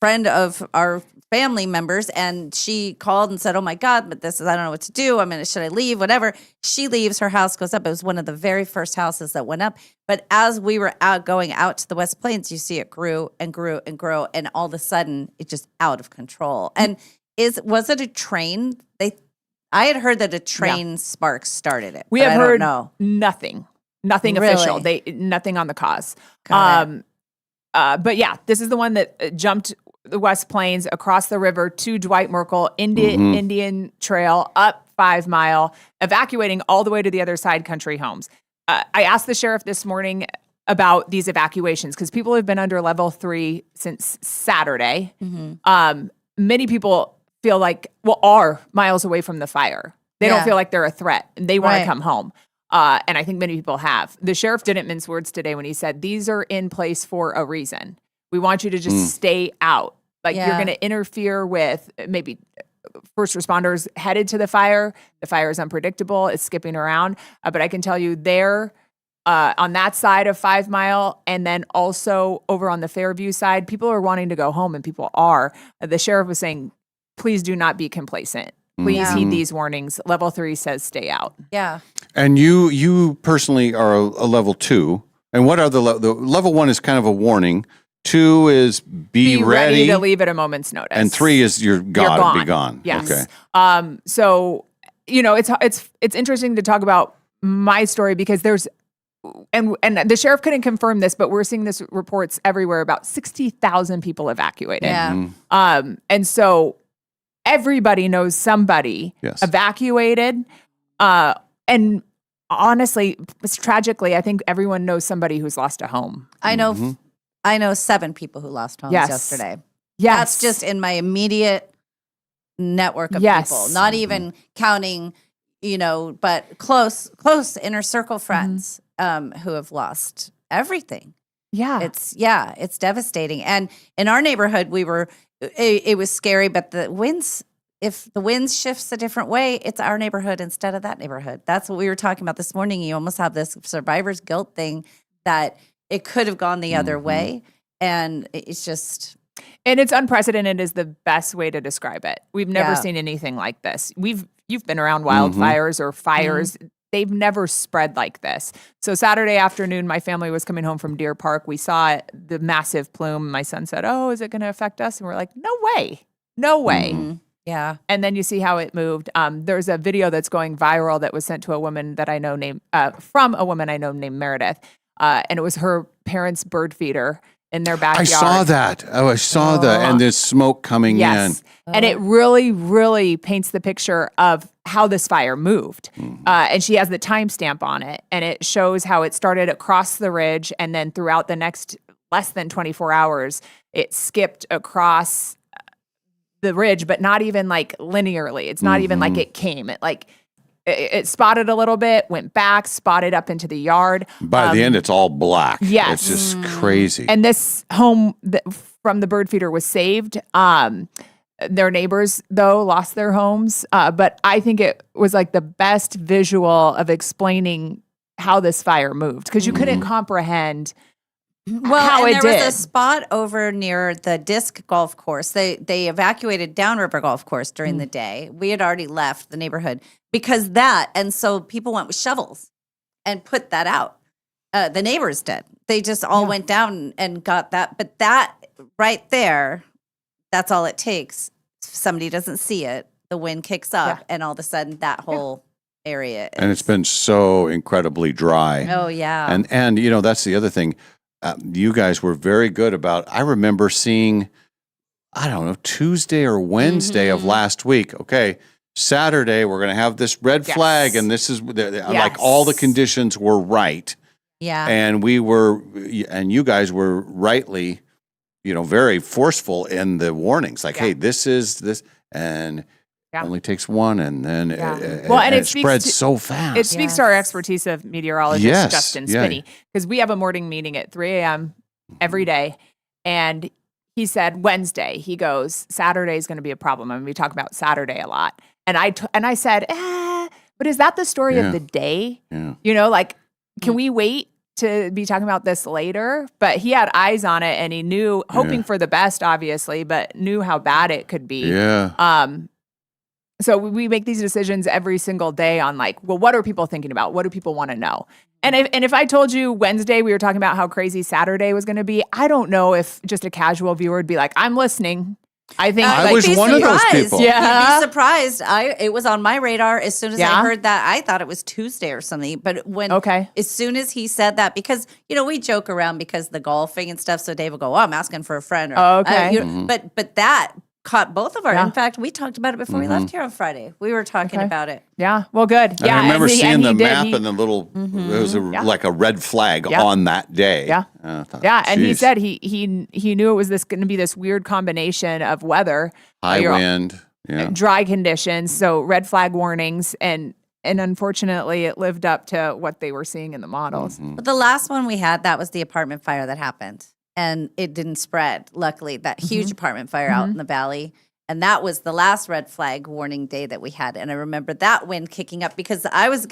friend of our family members, and she called and said, "Oh my God, but I don't know what to do. I mean, should I leave? Whatever." She leaves, her house goes up. It was one of the very first houses that went up. But as we were going out to the West Plains, you see it grew and grew and grew, and all of a sudden it just out of control. And was it a train? I had heard that a train spark started it. We but have I don't heard know. nothing Really? official. Nothing on the cause. Got it. But yeah, this is the one that jumped the West Plains across the river to Dwight Merkel, Indian Trail, up 5 Mile, evacuating all the way to the other side, Country Homes. I asked the sheriff this morning about these evacuations because people have been under level 3 since Saturday. Many people feel like, are miles away from the fire. They don't feel like they're a threat and they want to come home. And I think many people have. The sheriff didn't mince words today when he said, these are in place for a reason. We want you to just stay out. Like you're going to interfere with maybe first responders headed to the fire. The fire is unpredictable. It's skipping around. But I can tell you there on that side of 5 Mile and then also over on the Fairview side, people are wanting to go home and people are. The sheriff was saying, please do not be complacent. Please heed these warnings. Level 3 says stay out. Yeah. And you personally are a level 2. And what are the level 1 is kind of a warning. 2 is be ready to leave at a moment's notice. And 3 is you're gone. Be gone. Yes. Okay. So it's interesting to talk about my story because there's and the sheriff couldn't confirm this, but we're seeing this reports everywhere about 60,000 people evacuated. Yeah. And so everybody knows somebody evacuated. And honestly, tragically, I think everyone knows somebody who's lost a home. I know 7 people who lost homes yesterday. Yes. That's just in my immediate network of people, not even counting, but close inner circle friends who have lost everything. Yeah. It's devastating. And in our neighborhood, it was scary, but if the winds shifts a different way, it's our neighborhood instead of that neighborhood. That's what we were talking about this morning. You almost have this survivor's guilt thing that it could have gone the other way. And it's just. And it's unprecedented is the best way to describe it. We've never seen anything like this. You've been around wildfires or fires. They've never spread like this. So Saturday afternoon, my family was coming home from Deer Park. We saw the massive plume. My son said, "Oh, is it going to affect us?" And we're like, "No way. No way." Yeah. And then you see how it moved. There's a video that's going viral that was sent to a woman that I know from a woman I know named Meredith. And it was her parents' bird feeder in their backyard. I saw that. I saw and there's smoke coming in. And it really, really paints the picture of how this fire moved. And she has the timestamp on it. And it shows how it started across the ridge. And then throughout the next less than 24 hours, it skipped across the ridge, but not even like linearly. It's not even like it came. It spotted a little bit, went back, spotted up into the yard. By the end, it's all black. Yes. It's just crazy. And this home from the bird feeder was saved. Their neighbors, though, lost their homes. But I think it was like the best visual of explaining how this fire moved because you couldn't comprehend how it did. There was a spot over near the disc golf course. They evacuated Downriver Golf Course during the day. We had already left the neighborhood and so people went with shovels and put that out. The neighbors did. They just all went down and got that. But that right there, that's all it takes. Somebody doesn't see it. The wind kicks up, and all of a sudden that whole area. And it's been so incredibly dry. Oh yeah. And you know, that's the other thing. You guys were very good about. I remember seeing, I don't know, Tuesday or Wednesday of last week. Okay, Saturday we're going to have this red flag, and this is like all the conditions were right. Yeah. And and you guys were rightly, very forceful in the warnings. Like, hey, this is this, and only takes one, and then it spreads so fast. It speaks to our expertise of meteorologist Justin Spinney, because we have a morning meeting at 3 a.m. every day, and he said Wednesday. He goes, Saturday is going to be a problem. I mean, we talk about Saturday a lot, and I said, but is that the story of the day? Yeah. Can we wait to be talking about this later? But he had eyes on it, and he knew, hoping for the best, obviously, but knew how bad it could be. Yeah. So we make these decisions every single day on what are people thinking about? What do people want to know? And if I told you Wednesday we were talking about how crazy Saturday was going to be, I don't know if just a casual viewer would be like, I'm listening. I think I was one of those people. Yeah. You'd be surprised. It was on my radar as soon as I heard that. I thought it was Tuesday or something. But as soon as he said that, because we joke around because the golfing and stuff. So Dave will go, I'm asking for a friend. Or, but that caught both of our. In fact, we talked about it before we left here on Friday. We were talking about it. Yeah. Well, good. I remember seeing the map and the little. It was like a red flag on that day. Yeah. Thought, and he said he knew it was going to be this weird combination of weather, high wind, dry conditions, so red flag warnings, and unfortunately, it lived up to what they were seeing in the models. But the last one we had, that was the apartment fire that happened. And it didn't spread, luckily, that huge apartment fire out in the valley. And that was the last red flag warning day that we had. And I remember that wind kicking up because I was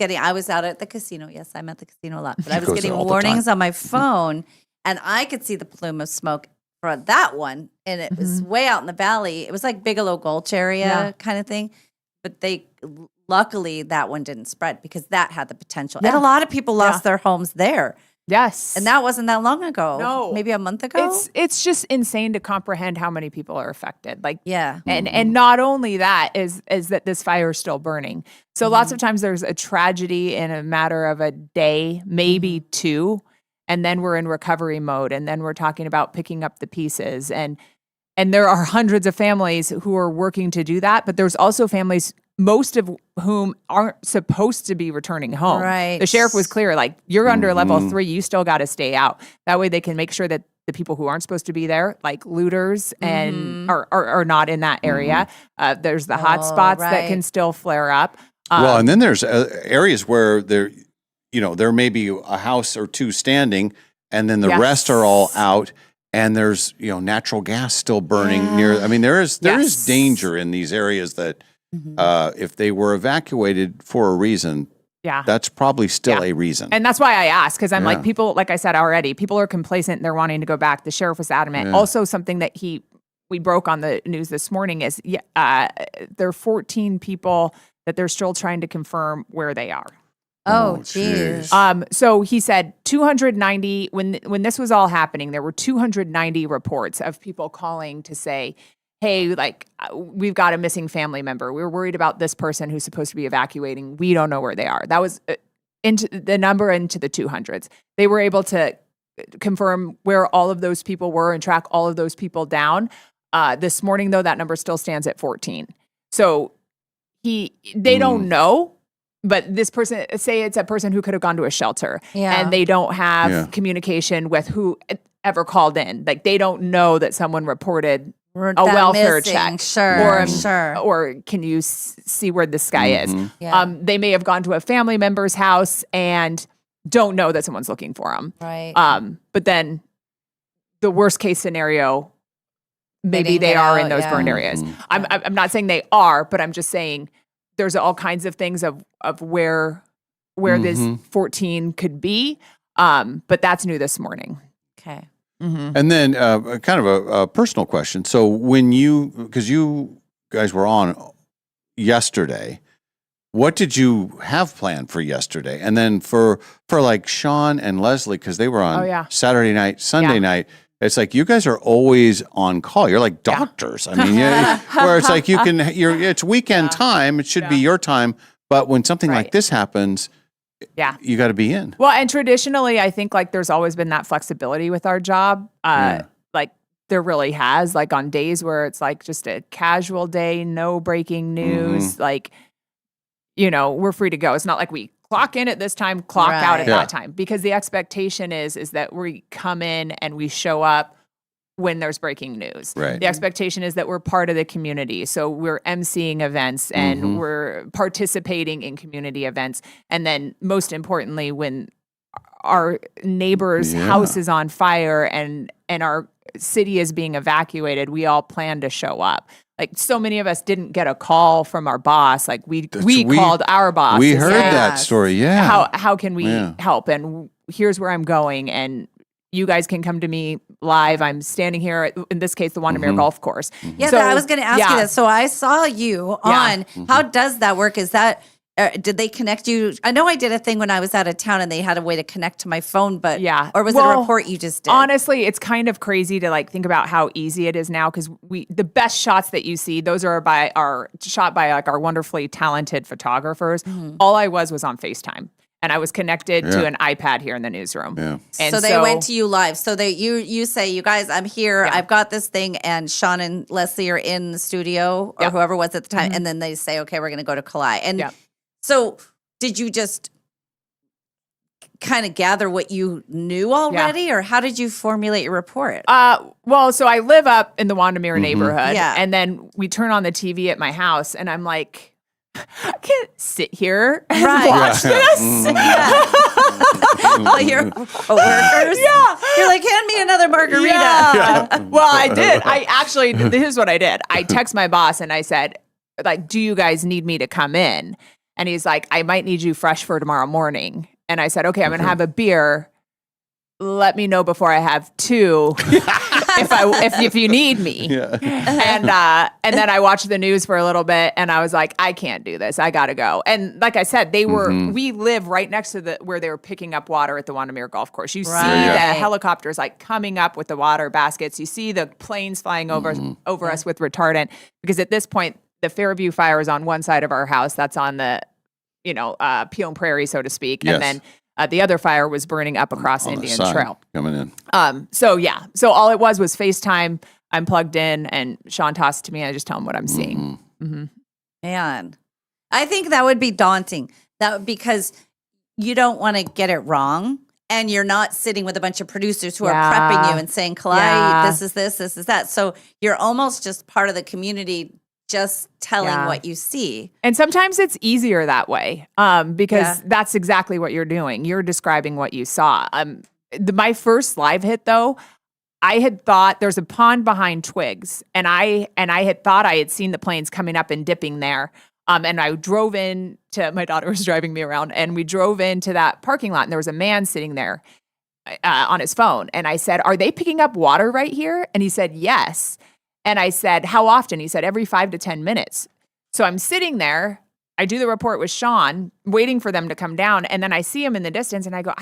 out at the casino. Yes, I'm at the casino a lot. But I was getting warnings on my phone, and I could see the plume of smoke for that one. And it was way out in the valley. It was like Bigelow Gulch area kind of thing. But luckily, that one didn't spread because that had the potential. And a lot of people lost their homes there. Yes. And that wasn't that long ago. No. Maybe a month ago. It's just insane to comprehend how many people are affected. And not only that is that this fire is still burning. So lots of times there's a tragedy in a matter of a day, maybe two, and then we're in recovery mode, and then we're talking about picking up the pieces. And there are hundreds of families who are working to do that, but there's also families, most of whom aren't supposed to be returning home. Right. The sheriff was clear, you're under level 3, you still got to stay out. That way they can make sure that the people who aren't supposed to be there, like looters and are not in that area. There's the hot spots that can still flare up. And then there's areas where there may be a house or two standing, and then the rest are all out. And there's, natural gas still burning near. I mean, there is danger in these areas that if they were evacuated for a reason, that's probably still a reason. And that's why I asked, because I'm like, people, like I said already, people are complacent and they're wanting to go back. The sheriff was adamant. Yeah. Also, something that we broke on the news this morning is there are 14 people that they're still trying to confirm where they are. Oh, geez. So he said 290, when this was all happening, there were 290 reports of people calling to say, hey, we've got a missing family member. We're worried about this person who's supposed to be evacuating. We don't know where they are. That was into the number into the 200s. They were able to confirm where all of those people were and track all of those people down. This morning, though, that number still stands at 14. So they don't know. But this person, say it's a person who could have gone to a shelter and they don't have communication with whoever called in. They don't know that someone reported a welfare check. Or can you see where this guy is? Yeah. They may have gone to a family member's house and don't know that someone's looking for them. Right. But then the worst case scenario, maybe they are in those burned areas. I'm not saying they are, but I'm just saying there's all kinds of things of where this 14 could be. But that's new this morning. Okay. And then kind of a personal question. So because you guys were on yesterday, what did you have planned for yesterday? And then for like Sean and Leslie, because they were on Saturday night, Sunday night. It's like you guys are always on call. You're like doctors. I mean, where it's like it's weekend time. It should be your time. But when something like this happens, you got to be in. Well, and traditionally, I think like there's always been that flexibility with our job. Like there really has, like on days where it's like just a casual day, no breaking news, like, you know, we're free to go. It's not like we clock in at this time, clock out at that time, because the expectation is that we come in and we show up when there's breaking news. Right. The expectation is that we're part of the community. So we're emceeing events and we're participating in community events. And then most importantly, when our neighbor's house is on fire and our city is being evacuated, we all plan to show up. Like so many of us didn't get a call from our boss. Like we called our boss. We heard that story. Yeah. How can we help? And here's where I'm going. And you guys can come to me live. I'm standing here at, in this case, the Wandermere Golf Course. Yeah, so, I was going to ask you that. So I saw you on. How does that work? Is that did they connect you? I know I did a thing when I was out of town and they had a way to connect to my phone, but or was it a report you just did? Honestly, it's kind of crazy to like think about how easy it is now, because the best shots that you see, those are shot by like our wonderfully talented photographers. All I was on FaceTime. And I was connected to an iPad here in the newsroom. Yeah. And so they went to you live. So you say, you guys, I'm here. I've got this thing, and Sean and Leslie are in the studio, or whoever was at the time. And then they say, okay, we're going to go to Kalai. And so did you just kind of gather what you knew already, or how did you formulate your report? Well, so I live up in the Wandermere neighborhood, and then we turn on the TV at my house, and I'm like, I can't sit here and watch this. Like your coworkers? You're like, hand me another margarita. Well, I did. Here's what I did. I text my boss and I said, like, do you guys need me to come in? And he's like, I might need you fresh for tomorrow morning. And I said, okay, I'm going to have a beer. Let me know before I have two if you need me. And then I watched the news for a little bit and I was like, I can't do this. I got to go. And like I said, we live right next to where they were picking up water at the Wandermere Golf Course. You see the helicopters like coming up with the water baskets. You see the planes flying over us with retardant, because at this point, the Fairview fire is on one side of our house. That's on the, Peon Prairie, so to speak. Yes. And then the other fire was burning up across Indian Trail. Coming in. So all it was FaceTime. I'm plugged in, and Sean tossed to me. I just tell him what I'm seeing. Man, I think that would be daunting. Because you don't want to get it wrong, and you're not sitting with a bunch of producers who are prepping you and saying, Kalai, this is this is that. So you're almost just part of the community, just telling what you see. And sometimes it's easier that way, because that's exactly what you're doing. You're describing what you saw. My first live hit, though, I had thought there's a pond behind Twigs, and I had thought I had seen the planes coming up and dipping there. And I drove in to, my daughter was driving me around, and we drove into that parking lot, and there was a man sitting there on his phone. And I said, are they picking up water right here? And he said, yes. And I said, how often? He said, every 5 to 10 minutes. So I'm sitting there. I do the report with Sean, waiting for them to come down. And then I see him in the distance, and I go,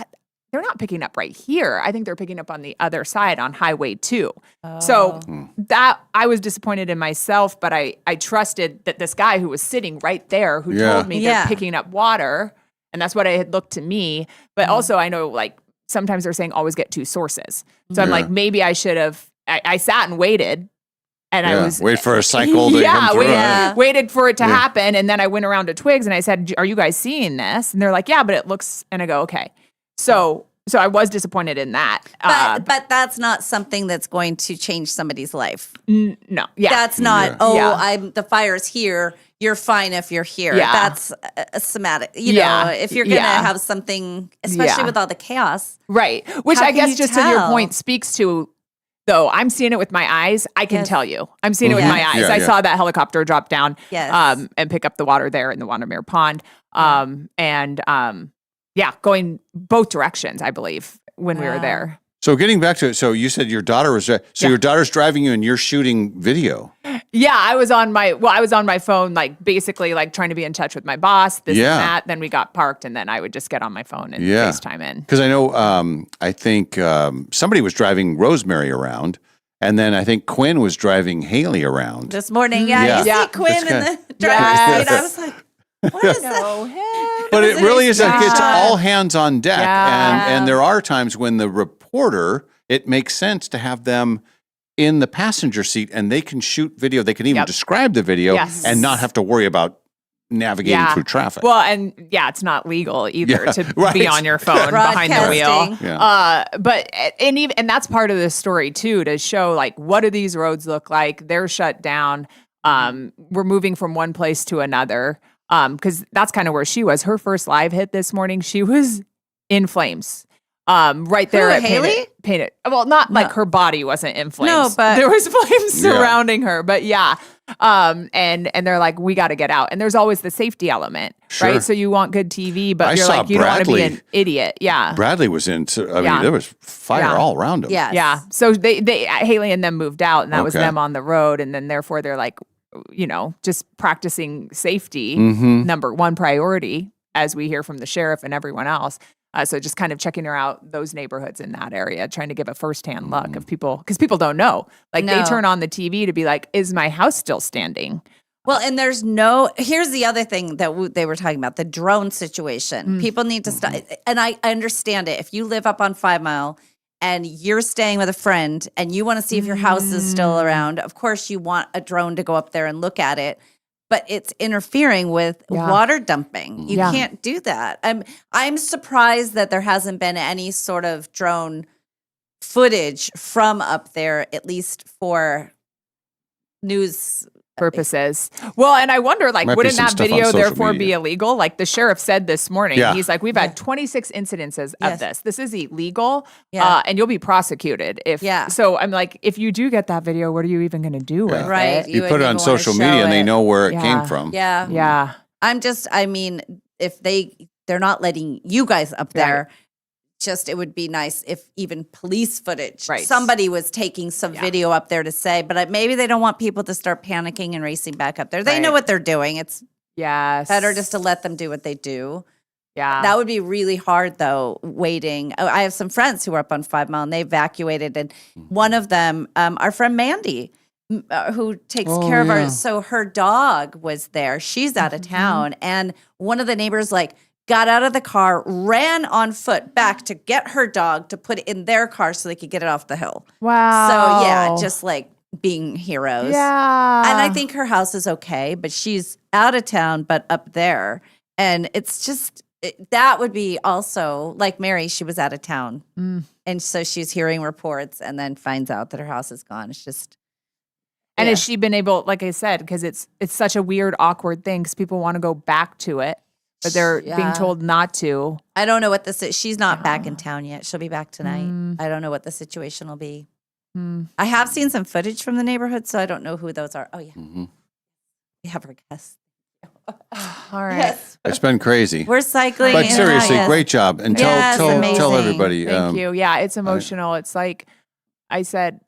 they're not picking up right here. I think they're picking up on the other side on Highway 2. So that, I was disappointed in myself, but I trusted that this guy who was sitting right there, who told me they're picking up water, and that's what I had looked to me. But also I know, like, sometimes they're saying always get 2 sources. So I'm like, maybe I should have, I sat and waited. And I was wait for a cycle to come through. Waited for it to happen. And then I went around to Twigs and I said, are you guys seeing this? And they're like, yeah, but it looks, and I go, okay. So I was disappointed in that. But that's not something that's going to change somebody's life. No. Yeah. That's not, the fire's here. You're fine if you're here. Yeah. That's a somatic, know, if you're going to have something, especially with all the chaos. Right. Which I guess just to your point speaks to, though, I'm seeing it with my eyes. I can tell you. I'm seeing it with my eyes. I saw that helicopter drop down and pick up the water there in the Wandermere Pond. Going both directions, I believe, when we were there. So getting back to it, so you said your daughter was your daughter's driving you and you're shooting video. Yeah, I was on my phone, like basically like trying to be in touch with my boss, this and that. Then we got parked, and then I would just get on my phone and FaceTime in. Because I know, I think somebody was driving Rosemary around, and then I think Quinn was driving Haley around. This morning, you see Quinn in the driver's seat. I was like, what is that? But it really is like it's all hands on deck, and there are times when the reporter, it makes sense to have them in the passenger seat, and they can shoot video. They can even describe the video and not have to worry about navigating through traffic. Well, and it's not legal either to be on your phone behind the wheel. But that's part of the story too, to show like what do these roads look like? They're shut down. We're moving from one place to another. Because that's kind of where she was. Her first live hit this morning, she was in flames. Right there at Haley? Painted. Well, not like her body wasn't in flames. No, but there was flames surrounding her. But and they're like, we got to get out. And there's always the safety element, right? So you want good TV, but you're like, you don't want to be an idiot. Yeah. Bradley was in. I mean, there was fire all around him. Yeah. So they Haley and them moved out, and that was them on the road, and then therefore they're like, just practicing safety, number one priority, as we hear from the sheriff and everyone else. So just kind of checking her out, those neighborhoods in that area, trying to give a firsthand look of people, because people don't know. Like they turn on the TV to be like, is my house still standing? Well, and here's the other thing that they were talking about, the drone situation. People need to stop. And I understand it. If you live up on 5 Mile and you're staying with a friend and you want to see if your house is still around, of course you want a drone to go up there and look at it. But it's interfering with water dumping. You can't do that. I'm surprised that there hasn't been any sort of drone footage from up there, at least for news purposes. Well, and I wonder, like, wouldn't that video therefore be illegal? Like the sheriff said this morning, he's like, we've had 26 incidences of this. This is illegal, and you'll be prosecuted if. So I'm like, if you do get that video, what are you even going to do with it? You put it on social media, and they know where it came from. Yeah. I mean, if they're not letting you guys up there. Just, it would be nice if even police footage, somebody was taking some video up there to say, but maybe they don't want people to start panicking and racing back up there. They know what they're doing. It's better just to let them do what they do. Yeah. That would be really hard, though, waiting. I have some friends who are up on 5 Mile, and they evacuated. And one of them, our friend Mandy, who takes care of her. So her dog was there. She's out of town. And one of the neighbors, got out of the car, ran on foot back to get her dog to put it in their car so they could get it off the hill. Wow. So, just being heroes. Yeah. And I think her house is okay, but she's out of town, but up there. And it's just, that would be also, like Mary, she was out of town. And so she's hearing reports and then finds out that her house is gone. It's just. And has she been able, like I said, because it's such a weird, awkward thing because people want to go back to it. But they're being told not to. I don't know what this is. She's not back in town yet. She'll be back tonight. I don't know what the situation will be. I have seen some footage from the neighborhood, so I don't know who those are. Oh, yeah. We have our guests. All right. It's been crazy. We're cycling. But seriously, great job. And tell everybody. Thank you. Yeah, it's emotional. It's like I said,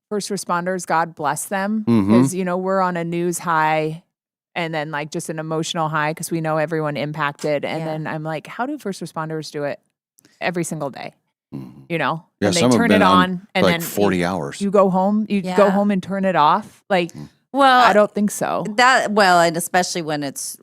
first responders, God bless them. Because, we're on a news high. And then just an emotional high because we know everyone impacted. And then I'm like, how do first responders do it every single day? And they turn it on and then 40 hours. You go home, go home and turn it off. Well, I don't think so. And especially when it's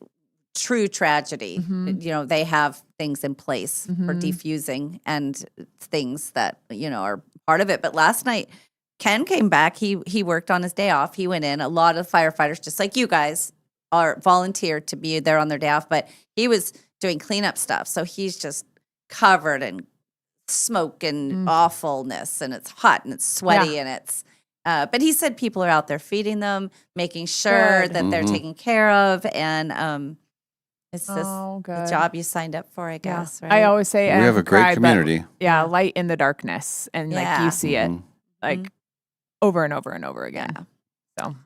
true tragedy, they have things in place for defusing and things that, are part of it. But last night, Ken came back. He worked on his day off. He went in. A lot of firefighters, just like you guys, are volunteered to be there on their day off, but he was doing cleanup stuff. So he's just covered in smoke and awfulness, and it's hot and it's sweaty and it's, but he said people are out there feeding them, making sure that they're taken care of. And it's just the job you signed up for, I guess. Right? I always say, we have a great community. Light in the darkness. And you see it over and over and over again. So.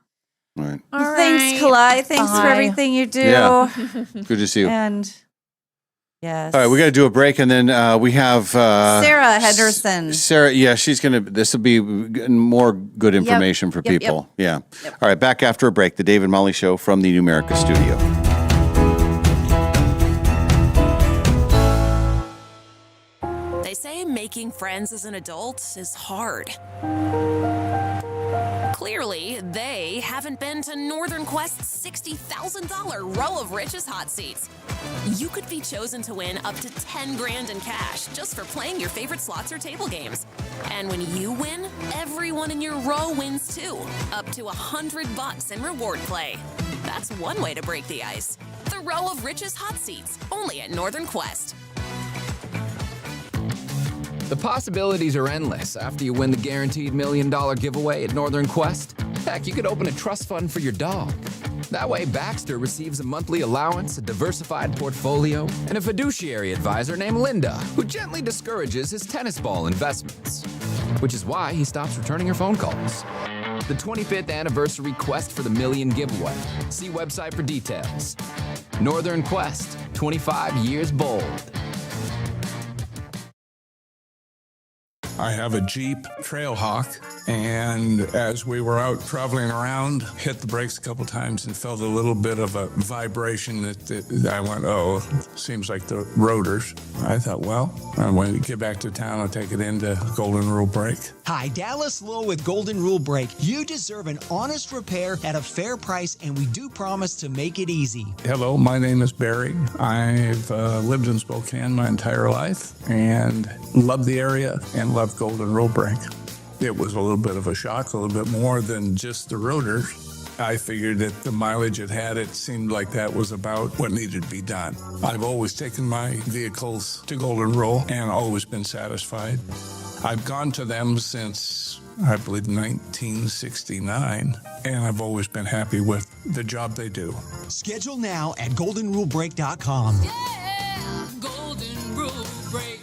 Right. Thanks, Kalai. Thanks for everything you do. Yeah. Good to see you. And Yes. All right, we got to do a break, and then we have Sarah Henderson. Sarah, yeah, she's going to, this will be more good information for Yep, people. Yeah. All right, back after a break, the Dave and Molly Show from the Numerica studio. They say making friends as an adult is hard. Clearly, they haven't been to Northern Quest's $60,000 Row of Riches hot seats. You could be chosen to win up to $10,000 in cash just for playing your favorite slots or table games. And when you win, everyone in your row wins too, up to $100 in reward play. That's one way to break the ice. The Row of Riches hot seats, only at Northern Quest. The possibilities are endless after you win the guaranteed $1 million giveaway at Northern Quest. Heck, you could open a trust fund for your dog. That way, Baxter receives a monthly allowance, a diversified portfolio, and a fiduciary advisor named Linda, who gently discourages his tennis ball investments. Which is why he stops returning her phone calls. The 25th anniversary Quest for the $1 million giveaway. See website for details. Northern Quest, 25 years bold. I have a Jeep Trailhawk, and as we were out traveling around, hit the brakes a couple times and felt a little bit of a vibration that I went, oh, seems like the rotors. I thought, well, when we get back to town, I'll take it into Golden Rule Brake. Hi, Dallas Lowe with Golden Rule Brake. You deserve an honest repair at a fair price, and we do promise to make it easy. Hello, my name is Barry. I've lived in Spokane my entire life and love the area and love Golden Rule Brake. It was a little bit of a shock, a little bit more than just the rotors. I figured that the mileage it had, it seemed like that was about what needed to be done. I've always taken my vehicles to Golden Rule and always been satisfied. I've gone to them since, I believe, 1969, and I've always been happy with the job they do. Schedule now at goldenrulebrake.com. Yeah, Golden Rule Brake.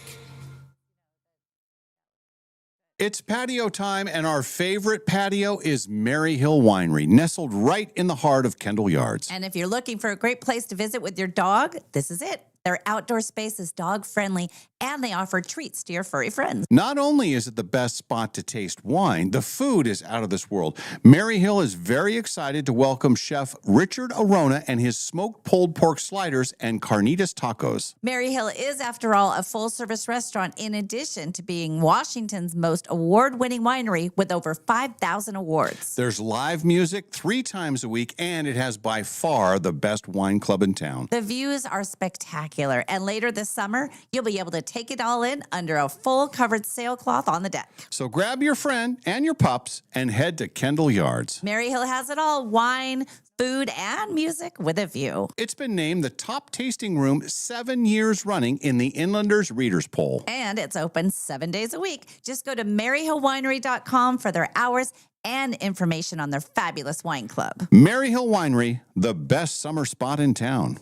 It's patio time, and our favorite patio is Mary Hill Winery, nestled right in the heart of Kendall Yards. And if you're looking for a great place to visit with your dog, this is it. Their outdoor space is dog friendly, and they offer treats to your furry friends. Not only is it the best spot to taste wine, the food is out of this world. Mary Hill is very excited to welcome Chef Richard Arona and his smoked pulled pork sliders and carnitas tacos. Mary Hill is, after all, a full-service restaurant in addition to being Washington's most award-winning winery with over 5,000 awards. There's live music 3 times a week, and it has by far the best wine club in town. The views are spectacular, and later this summer, you'll be able to take it all in under a full-covered sailcloth on the deck. So grab your friend and your pups and head to Kendall Yards. Mary Hill has it all: wine, food, and music with a view. It's been named the top tasting room 7 years running in the Inlanders Readers Poll. And it's open 7 days a week. Just go to maryhillwinery.com for their hours and information on their fabulous wine club. Mary Hill Winery, the best summer spot in town.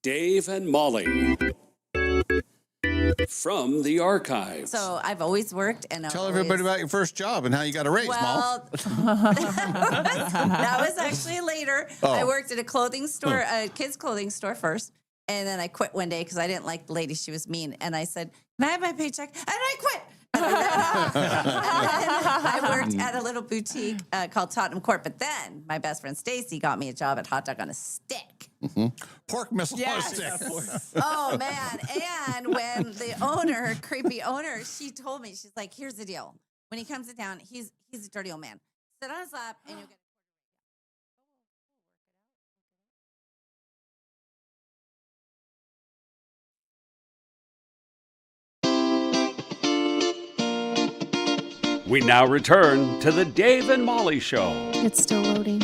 Dave and Molly from the archives. So I've always worked, and Tell everybody about your first job and how you got a raise, Mal. That was actually later. Oh. I worked at a clothing store, a kids' clothing store first, and then I quit one day because I didn't like the lady. She was mean, and I said, "Can I have my paycheck?" And I quit. I worked at a little boutique called Tottenham Court, but then my best friend Stacy got me a job at Hot Dog on a Stick. Mm-hmm. Pork missile on a Yes. stick. Oh man! And when the owner, creepy owner, she told me, she's like, "Here's the deal. When he comes to town, he's a dirty old man. Sit on his lap, and you'll get." We now return to the Dave and Molly Show. It's still loading.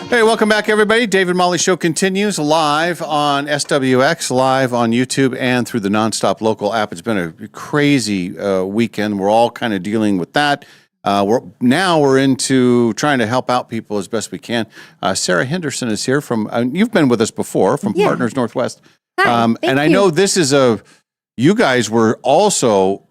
Hey, welcome back, everybody. Dave and Molly Show continues live on SWX, live on YouTube, and through the Nonstop Local app. It's been a crazy weekend. We're all kind of dealing with that. We're into trying to help out people as best we can. Sarah Henderson is here from, you've been with us before, from Partners Northwest. Hi, and I thank know you. this is you guys were also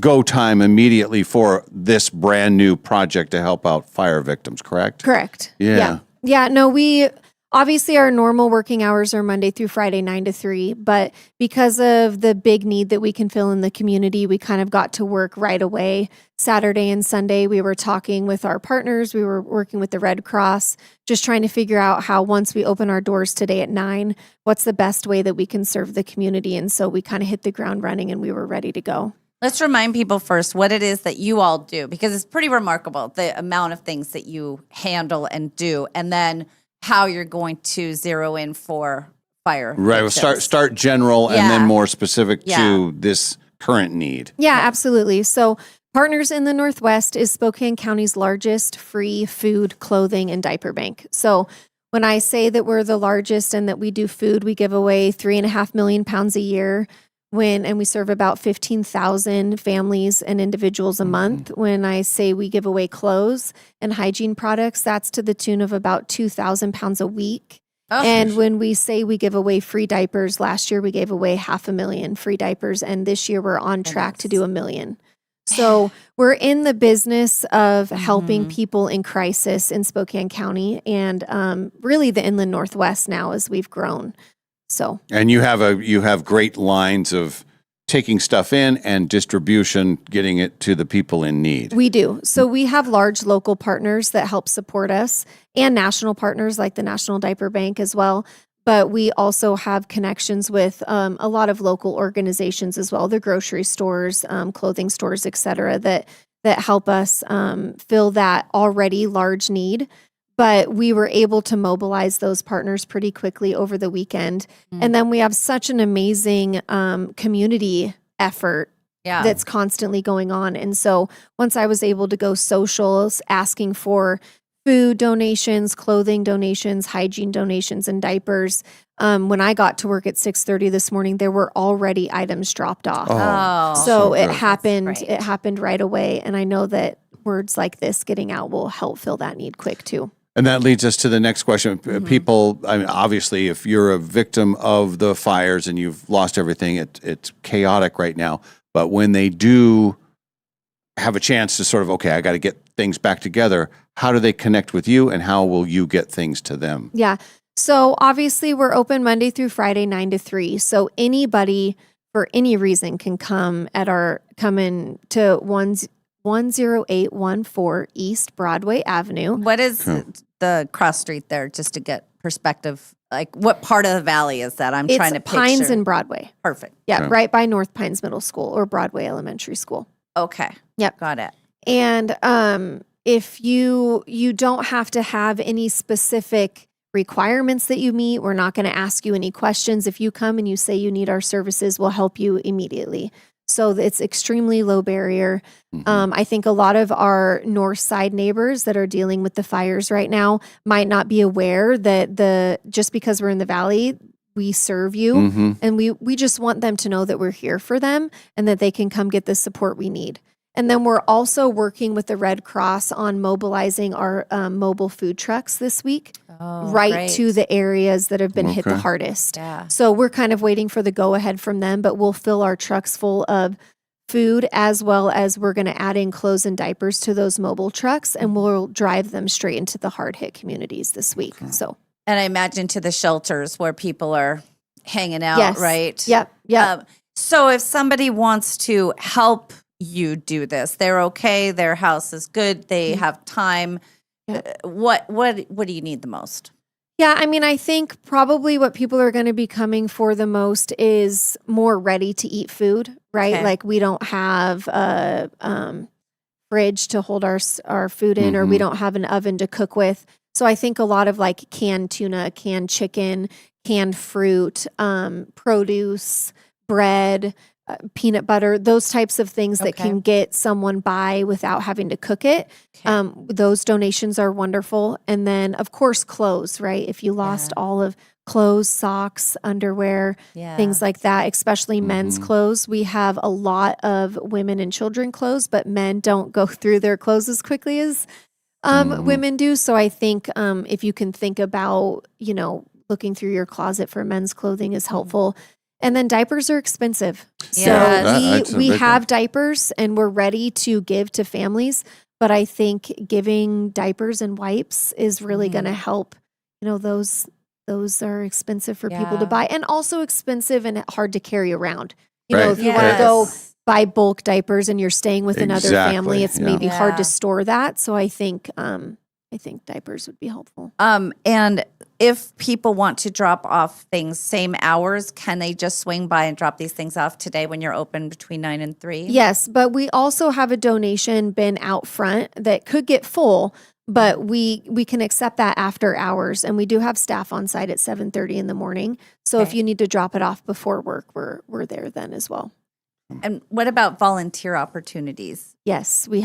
go time immediately for this brand new project to help out fire victims, correct? Correct. Yeah. Yeah, no, we Obviously, our normal working hours are Monday through Friday, 9 to 3. But because of the big need that we can fill in the community, we kind of got to work right away. Saturday and Sunday, we were talking with our partners. We were working with the Red Cross, just trying to figure out how, once we open our doors today at 9, what's the best way that we can serve the community. And so we kind of hit the ground running and we were ready to go. Let's remind people first what it is that you all do, because it's pretty remarkable, the amount of things that you handle and do, and then how you're going to zero in for fire. Right. We'll start general and then more specific to this current need. Yeah, absolutely. So Partners in the Northwest is Spokane County's largest free food, clothing, and diaper bank. So when I say that we're the largest and that we do food, we give away 3.5 million pounds a year. And we serve about 15,000 families and individuals a month. When I say we give away clothes and hygiene products, that's to the tune of about 2,000 pounds a week. Oh. And when we say we give away free diapers, last year we gave away 500,000 free diapers, and this year we're on track to do 1 million. So we're in the business of helping people in crisis in Spokane County and really the Inland Northwest now as we've grown. So, and you have great lines of taking stuff in and distribution, getting it to the people in need. We do. So we have large local partners that help support us and national partners like the National Diaper Bank as well. But we also have connections with a lot of local organizations as well, the grocery stores, clothing stores, et cetera, that help us fill that already large need. But we were able to mobilize those partners pretty quickly over the weekend. And then we have such an amazing community effort that's constantly going on. And so once I was able to go socials asking for food donations, clothing donations, hygiene donations, and diapers, when I got to work at 6:30 this morning, there were already items dropped off. So it happened. It happened right away. And I know that words like this getting out will help fill that need quick too. And that leads us to the next question. People, I mean, obviously, if you're a victim of the fires and you've lost everything, it's chaotic right now. But when they do have a chance to sort of, okay, I got to get things back together, how do they connect with you and how will you get things to them? Yeah. So obviously, we're open Monday through Friday, 9 to 3. So anybody for any reason can come in to 10814 East Broadway Avenue. What is the cross street there, just to get perspective? Like, what part of the valley is that? I'm trying to picture. Pines and Broadway. Perfect. Yeah, right by North Pines Middle School or Broadway Elementary School. Okay. Yep. Got it. And if you don't have to have any specific requirements that you meet, we're not going to ask you any questions. If you come and you say you need our services, we'll help you immediately. So it's extremely low barrier. I think a lot of our north side neighbors that are dealing with the fires right now might not be aware that just because we're in the valley, we serve you. And we just want them to know that we're here for them and that they can come get the support we need. And then we're also working with the Red Cross on mobilizing our mobile food trucks this week, right to the areas that have been hit the hardest. Yeah. So we're kind of waiting for the go-ahead from them, but we'll fill our trucks full of food as well as we're going to add in clothes and diapers to those mobile trucks, and we'll drive them straight into the hard-hit communities this week. So, and I imagine to the shelters where people are hanging out, right? Yep. So if somebody wants to help you do this, they're okay, their house is good, they have time. What do you need the most? Yeah, I mean, I think probably what people are going to be coming for the most is more ready to eat food, right? Okay. Like we don't have a fridge to hold our food in, or we don't have an oven to cook with. So I think a lot of like canned tuna, canned chicken, canned fruit, produce, bread, peanut butter, those types of things that can get someone by without having to cook it. Those donations are wonderful. And then, of course, clothes, right? If you lost all of clothes, socks, underwear, things like that, especially men's clothes. We have a lot of women and children clothes, but men don't go through their clothes as quickly as women do. So I think if you can think about, looking through your closet for men's clothing is helpful. And then diapers are expensive. So we have diapers and we're ready to give to families. But I think giving diapers and wipes is really going to help, those those are expensive for people Yeah. to buy and also expensive and hard to carry around. You Right. know, if you want to go Yes. buy bulk diapers and you're staying with another family, Exactly, it's yeah. maybe hard Yeah. to store that. So I think diapers would be helpful. And if people want to drop off things, same hours, can they just swing by and drop these things off today when you're open between 9 and 3? Yes, but we also have a donation bin out front that could get full, but we can accept that after hours, and we do have staff on site at 7:30 in the morning. So if Okay. you need to drop it off before work, we're there then as well. And what about volunteer opportunities? Yes, we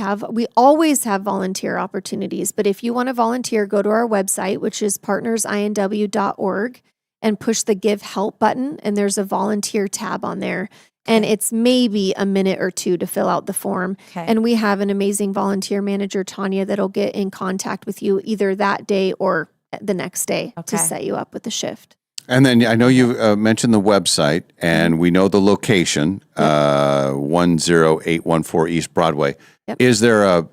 always have volunteer opportunities, but if you want to volunteer, go to our website, which is partnersinw.org, and push the Give Help button, and there's a volunteer tab on there. And it's maybe a minute or two to fill out the form. Okay. And we have an amazing volunteer manager, Tanya, that'll get in contact with you either that day or the next day Okay. to set you up with the shift. And then I know you mentioned the website, and we know the location, 10814 East Broadway. Yep. Is there a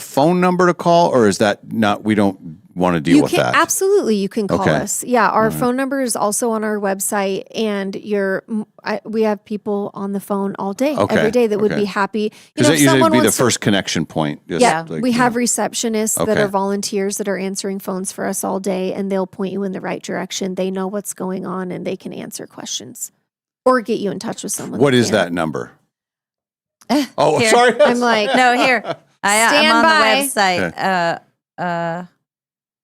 phone number to call, or is that not? We don't want to deal with that. Absolutely, you can call Okay. us. Yeah, our phone number is also on our website, and we have people on the phone all day, Okay, every day that would okay. be happy. Because that if usually someone be the wants to- first connection point. Just Yeah, like, we you have know. receptionists that Okay. are volunteers that are answering phones for us all day, and they'll point you in the right direction. They know what's going on, and they can answer questions or get you in touch with someone. What is can. that number? Oh, Here. sorry. I'm like, No, here. I'm Stand on by. the website.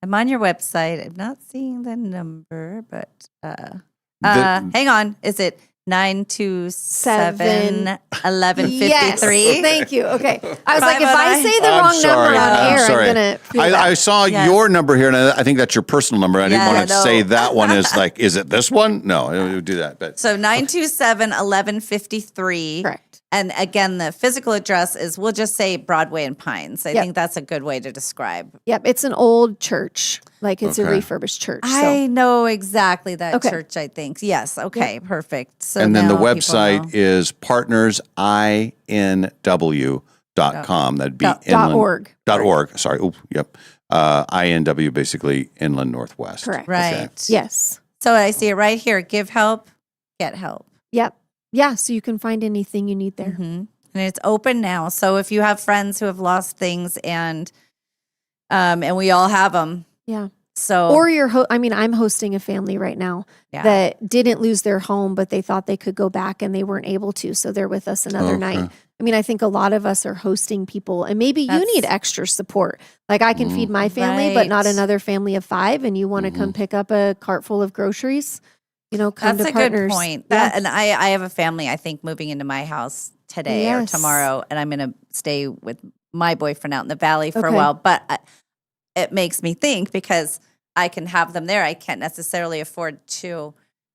I'm on your website. I'm not seeing the number, but hang on. Is it 927 1153? Yes, thank you. Okay, I was like, if 509? I say the I'm wrong sorry. number on I'm air, sorry. I'm gonna. feel I bad. saw Yes. your number here, and I think that's your personal number. I didn't Yeah, want to no. say that one is like, is it this one? No, I would do that. But So 927 1153. Correct. And again, the physical address is, we'll just say Broadway and Pines. I Yep. think that's a good way to describe. Yep, it's an old church, like it's a Okay. refurbished church. I know exactly that Okay. church, I think. Yes. Okay. Perfect. So and then the now people website know. is partnersinw.com. That'd be Dot inland, org. .org. Sorry. Oop, yep. INW, basically Inland Northwest. Correct. Right. Yes. So I see it right here. Give help, get help. Yep. Yeah. So you can find anything you need there. Mhm. And it's open now. So if you have friends who have lost things and we all have them. Yeah. So Or I'm hosting a family right now Yeah. that didn't lose their home, but they thought they could go back and they weren't able to. So they're with us another Okay. night. I mean, I think a lot of us are hosting people, and maybe you That's- need extra support. Like I can feed my family, but not Right. another family of 5, and you want to come pick up a cart full of groceries. Come that's to a Partners. good point. Yeah. That, and I have a family, I think, moving into my house today or Yes. tomorrow, and I'm going to stay with my boyfriend out in the valley for a Okay. while. But it makes me think, because I can have them there. I can't necessarily afford to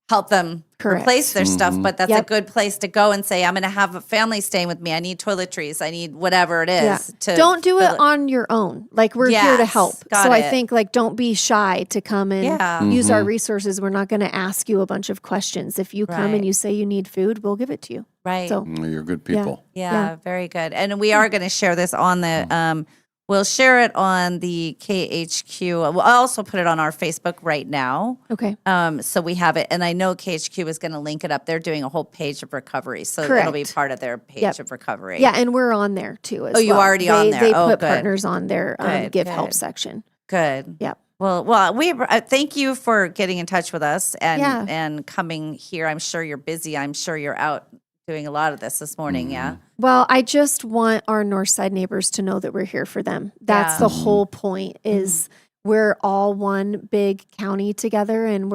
help them Correct. replace their stuff, Mhm. but that's Yep. a good place to go and say, I'm going to have a family staying with me. I need toiletries. I need whatever it is. Yeah. To Don't do fill it on your own. Like we're here to Yes, help. got So I it. think don't be shy to come and Yeah. use our Mhm. resources. We're not going to ask you a bunch of questions. If you come Right. and you say you need food, we'll give it to you. Right. So You're good people. Yeah, very good. And we are going to share this on the, we'll share it on the KHQ. We'll also put it on our Facebook right now. okay. So we have it. And I know KHQ is going to link it up. They're doing a whole page of recovery. So it'll be Correct. part of their page Yep. of recovery. Yeah, and we're on there too. As Oh, you well. already on there. They Oh, put good. partners on their Good, give help good. section. Good. Yep. Well, we thank you for getting in touch with us and Yeah. and coming here. I'm sure you're busy. I'm sure you're out doing a lot of this morning. Yeah. Well, I just want our Northside neighbors to know that we're here for them. That's Yeah. the whole point is we're all one big county together, and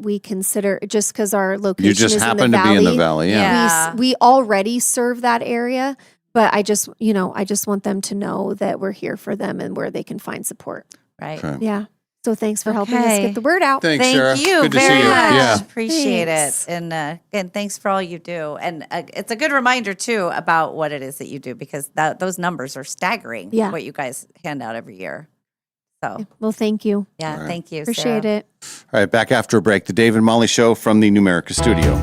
we consider, just because our location You just is happen in the to valley, be in the valley. Yeah. Yeah. we already serve that area, but I just want them to know that we're here for them and where they can find support. Right. Okay. Yeah. So thanks for helping us Okay. get the word out. Thanks, Thank Sarah. you Good to very see you. much. Yeah. Appreciate Thanks. it. And again, thanks for all you do. And it's a good reminder, too, about what it is that you do, because those numbers are staggering, Yeah. what you guys hand out every year. So, Well, thank you. yeah, right. thank you. Appreciate Sarah. it. All right, back after a break. The Dave and Molly Show from the Numerica studio.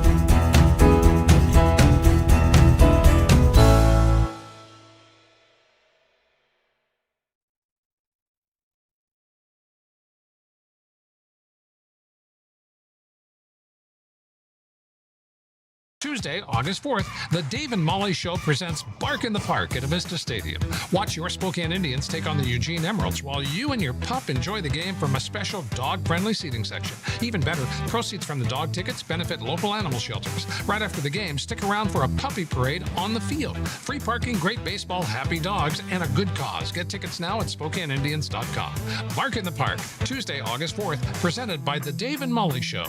Tuesday, August 4th, the Dave and Molly Show presents Bark in the Park at Avista Stadium. Watch your Spokane Indians take on the Eugene Emeralds while you and your pup enjoy the game from a special dog-friendly seating section. Even better, proceeds from the dog tickets benefit local animal shelters. Right after the game, stick around for a puppy parade on the field. Free parking, great baseball, happy dogs, and a good cause. Get tickets now at SpokaneIndians.com. Bark in the Park, Tuesday, August 4th, presented by the Dave and Molly Show.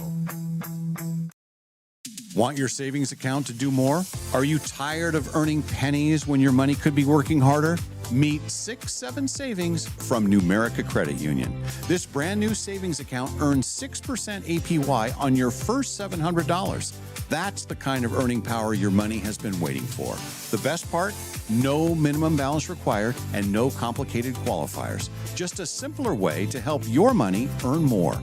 Want your savings account to do more? Are you tired of earning pennies when your money could be working harder? Meet 6-7 Savings from Numerica Credit Union. This brand new savings account earns 6% APY on your first $700. That's the kind of earning power your money has been waiting for. The best part? No minimum balance required and no complicated qualifiers. Just a simpler way to help your money earn more.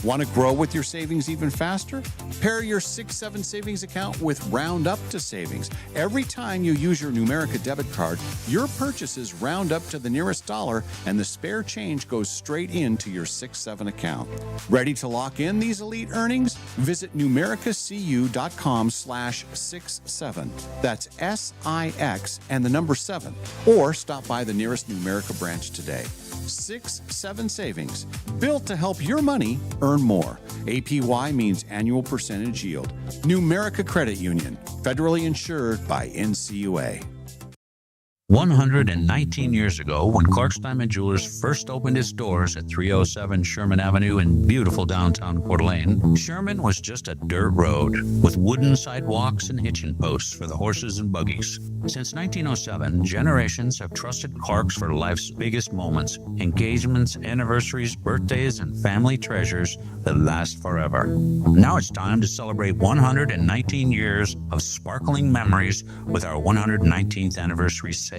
Want to grow with your savings even faster? Pair your 6-7 savings account with Round Up to Savings. Every time you use your Numerica debit card, your purchases round up to the nearest dollar and the spare change goes straight into your 6-7 account. Ready to lock in these elite earnings? Visit numericacu.com/67. That's SIX and the number 7. Or stop by the nearest Numerica branch today. 6-7 Savings, built to help your money earn more. APY means annual percentage yield. Numerica Credit Union, federally insured by NCUA. 119 years ago, when Clark's Diamond Jewelers first opened its doors at 307 Sherman Avenue in beautiful downtown Coeur d'Alene, Sherman was just a dirt road with wooden sidewalks and hitching posts for the horses and buggies. Since 1907, generations have trusted Clark's for life's biggest moments, engagements, anniversaries, birthdays, and family treasures that last forever. Now it's time to celebrate 119 years of sparkling memories with our 119th anniversary sale.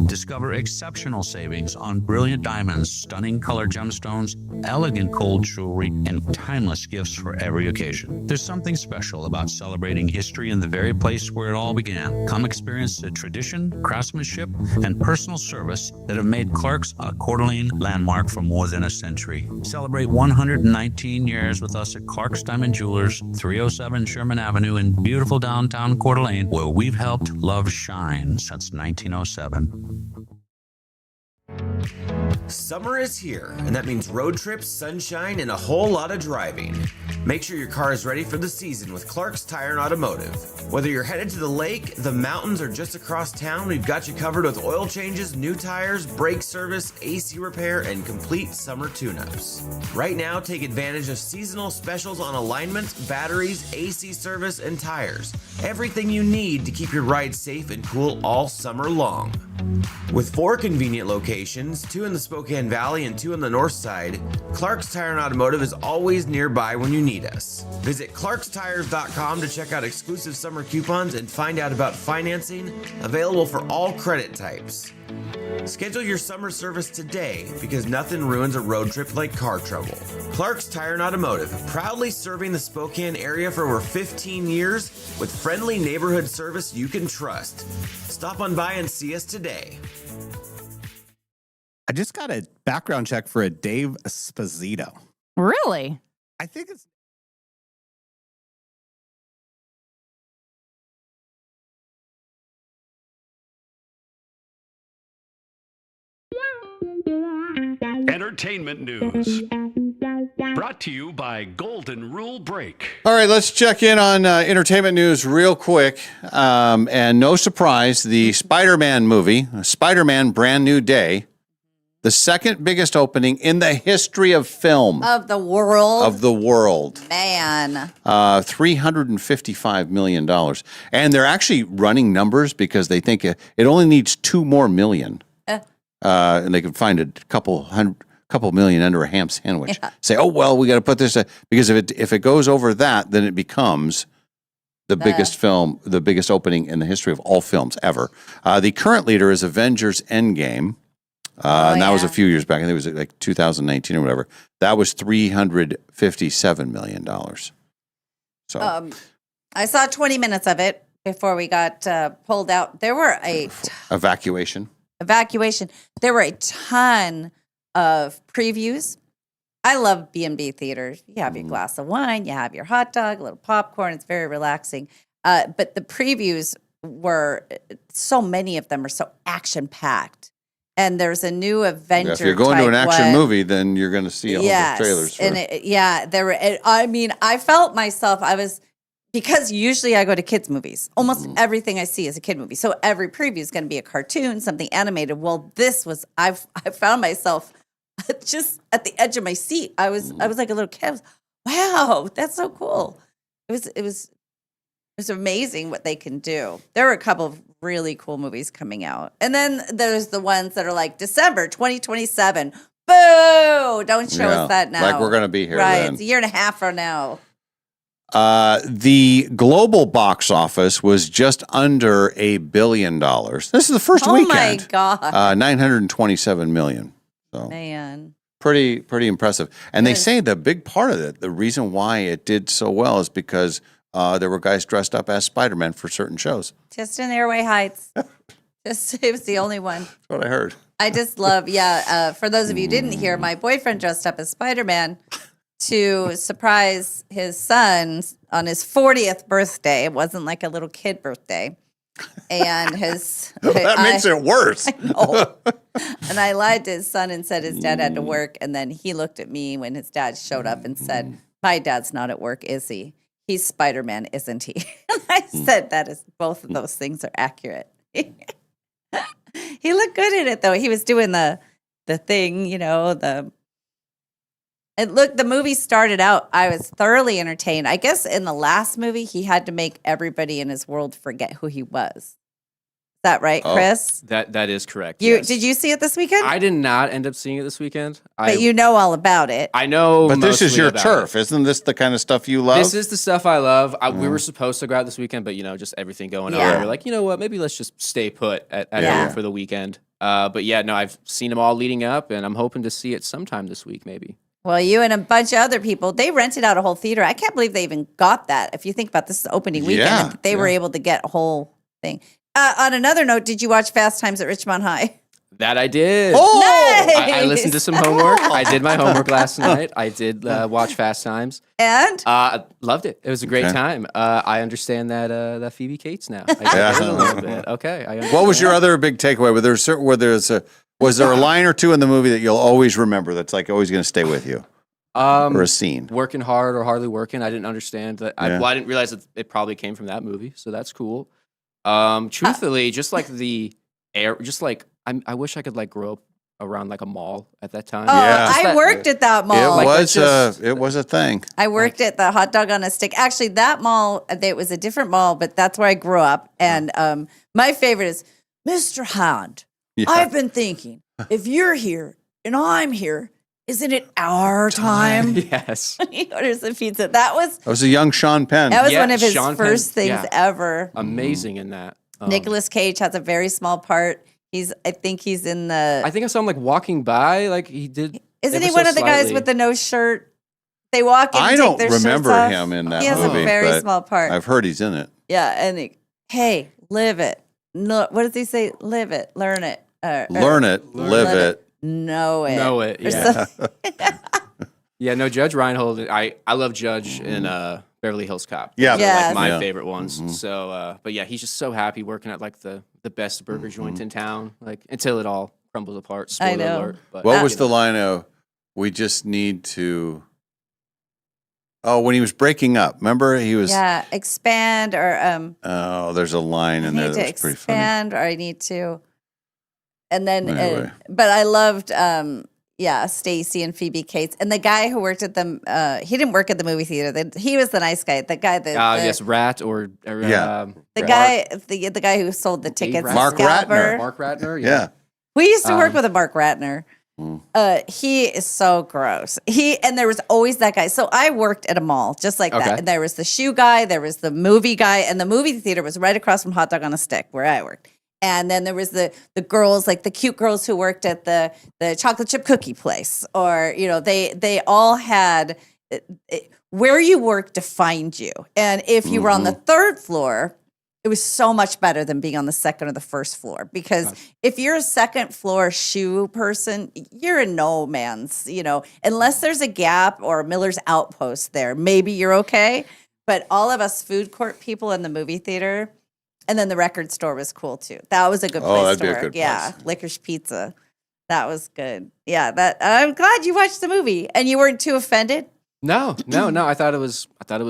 Discover exceptional savings on brilliant diamonds, stunning color gemstones, elegant gold jewelry, and timeless gifts for every occasion. There's something special about celebrating history in the very place where it all began. Come experience the tradition, craftsmanship, and personal service that have made Clark's a Coeur d'Alene landmark for more than a century. Celebrate 119 years with us at Clark's Diamond Jewelers, 307 Sherman Avenue in beautiful downtown Coeur d'Alene, where we've helped love shine since 1907. Summer is here, and that means road trips, sunshine, and a whole lot of driving. Make sure your car is ready for the season with Clark's Tire and Automotive. Whether you're headed to the lake, the mountains, or just across town, we've got you covered with oil changes, new tires, brake service, AC repair, and complete summer tune-ups. Right now, take advantage of seasonal specials on alignments, batteries, AC service, and tires. Everything you need to keep your ride safe and cool all summer long. With 4 convenient locations, 2 in the Spokane Valley and 2 on the north side, Clark's Tire and Automotive is always nearby when you need us. Visit clarkstires.com to check out exclusive summer coupons and find out about financing, available for all credit types. Schedule your summer service today because nothing ruins a road trip like car trouble. Clark's Tire and Automotive, proudly serving the Spokane area for over 15 years with friendly neighborhood service you can trust. Stop on by and see us today. I just got a background check for a Dave Esposito. Really? I think it's Entertainment news. Brought to you by Golden Rule Break. All right, let's check in on entertainment news real quick. And no surprise, the Spider-Man movie, Spider-Man Brand New Day, the second biggest opening in the history of film. Of the world. Of the world. Man. $355 million. And they're actually running numbers because they think it only needs 2 more million. And they can find a couple million under a ham sandwich. Yeah. Say, oh, well, we got to put this, because if it goes over that, then it becomes the biggest film, the biggest opening in the history of all films ever. The current leader is Avengers Endgame. And that was a few years back. I think it was like 2019 or whatever. That was $357 million. So I saw 20 minutes of it before we got pulled out. There were Evacuation. There were a ton of previews. I love B&B theaters. You have your glass of wine, you have your hot dog, a little popcorn. It's very relaxing. But the previews were, so many of them are so action packed. And there's a new Avenger. If you're going to an type action one. movie, then you're going to see all the trailers. For And there were, I mean, I felt myself, because usually I go to kids' movies. Almost everything I see is a kid movie. So every preview is going to be a cartoon, something animated. Well, this was, I found myself just at the edge of my seat. I was like a little kid. I was, wow, that's so cool. It was amazing what they can do. There were a couple of really cool movies coming out. And then there's the ones that are like December 2027. Boo! Don't show us that now. Like we're going to be here Right. then. It's a year and a half from now. The global box office was just under $1 billion. This is the first weekend. Oh my God. 927 million. So Man. pretty impressive. And they say the big part of it, the reason why it did so well is because there were guys dressed up as Spider-Man for certain shows. Just in Airway Heights. It was the only one. That's what I heard. I just love, for those of you who didn't hear, my boyfriend dressed up as Spider-Man to surprise his son on his 40th birthday. It wasn't like a little kid birthday. And that makes it worse. I know. And I lied to his son and said his dad had to work. And then he looked at me when his dad showed up and said, my dad's not at work, is he? He's Spider-Man, isn't he? And I said, both of those things are accurate. He looked good in it, though. He was doing the thing, the movie started out, I was thoroughly entertained. I guess in the last movie, he had to make everybody in his world forget who he was. Is that right, Chris? That is correct. Did you see it this weekend? I did not end up seeing it this weekend. But you know all about it. I know. But this is mostly your about turf. it. Isn't this the kind of stuff you love? This is the stuff I love. We were supposed to go out this weekend, but just everything going on. We're like, you know what? Maybe let's just stay put at home for the weekend. But no, I've seen them all leading up, and I'm hoping to see it sometime this week, maybe. Well, you and a bunch of other people, they rented out a whole theater. I can't believe they even got that. If you think about this opening weekend, they were able to get a whole thing. On another note, did you watch Fast Times at Richmond High? That I did. Oh, nice. I listened to some homework. I did my homework last night. I did watch Fast Times. And? Loved it. It was a great time. I understand that Phoebe Cates now. I get it a little bit. Okay. I understand. What was your other big takeaway? Was there a line or two in the movie that you'll always remember that's like always going to stay with you? Or a scene? Working hard or hardly working. I didn't understand that. I didn't realize that it probably came from that movie. So that's cool. Truthfully, just like the air, I wish I could grow up around a mall at that time. Oh, I worked at that mall. It was a thing. I worked at the Hot Dog on a Stick. Actually, that mall, it was a different mall, but that's where I grew up. And my favorite is, Mr. Hunt, I've been thinking, if you're here and I'm here, isn't it our time? Yes. He orders the pizza. That was a young Sean Penn. That was one of his first things ever. Amazing in that. Nicolas Cage has a very small part. I think he's in the. I think I saw him walking by, he did. Isn't he one of the guys with the no shirt? They walk in. I don't remember him in that movie. He has a very small part. I've heard he's in it. Yeah, and hey, live it. No, what does he say? Live it, learn it. Learn it, live it. Know it. Know it. Yeah. Yeah. No, Judge Reinhold. I love Judge in Beverly Hills Cop. Yeah. They're my favorite ones. So, but yeah, he's just so happy working at the best burger joint in town. Until it all crumbles apart. Spoiler I know. alert. But, What was the line of? We just need to. Oh, when he was breaking up, remember he was. Yeah, expand or. Oh, there's a line in there that was pretty funny. Expand or I need to. And then, Anyway. but I loved, Stacy and Phoebe Cates. And the guy who worked at the, he didn't work at the movie theater. He was the nice guy. The guy that. yes, Rat or the guy who sold the tickets. Mark Scalper. Ratner. Mark Ratner. Yeah. We used to work with a Mark Ratner. He is so gross. And there was always that guy. So I worked at a mall just like that. And there was the shoe guy, there was the movie guy, and the movie theater was right across from Hot Dog on a Stick where I worked. And then there was the girls, the cute girls who worked at the chocolate chip cookie place, or they all had where you worked defined you. And if you were on the third floor, it was so much better than being on the second or the first floor, because if you're a second floor shoe person, you're in no man's, unless there's a Gap or a Miller's Outpost there, maybe you're okay. but all of us food court people in the movie theater, and then the record store was cool too. That was a good place that'd to be a work. good Yeah, place. Licorice Pizza. That was good. Yeah, I'm glad you watched the movie and you weren't too offended. No. I thought it was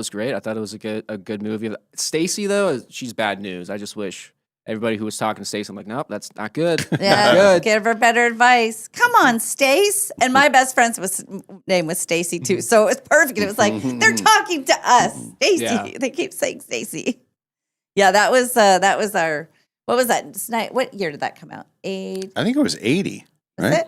great. I thought it was a good movie. Stacy though, she's bad news. I just wish everybody who was talking to Stacy, I'm like, nope, that's not good. Yeah, Not good. give her better advice. Come on, Stace. And my best friend's name was Stacy too, so it was perfect. It was like they're talking to us, Stacy. Yeah. They keep saying Stacy. Yeah, that was our. What was that? What year did that come out? I think it was 80, right? it?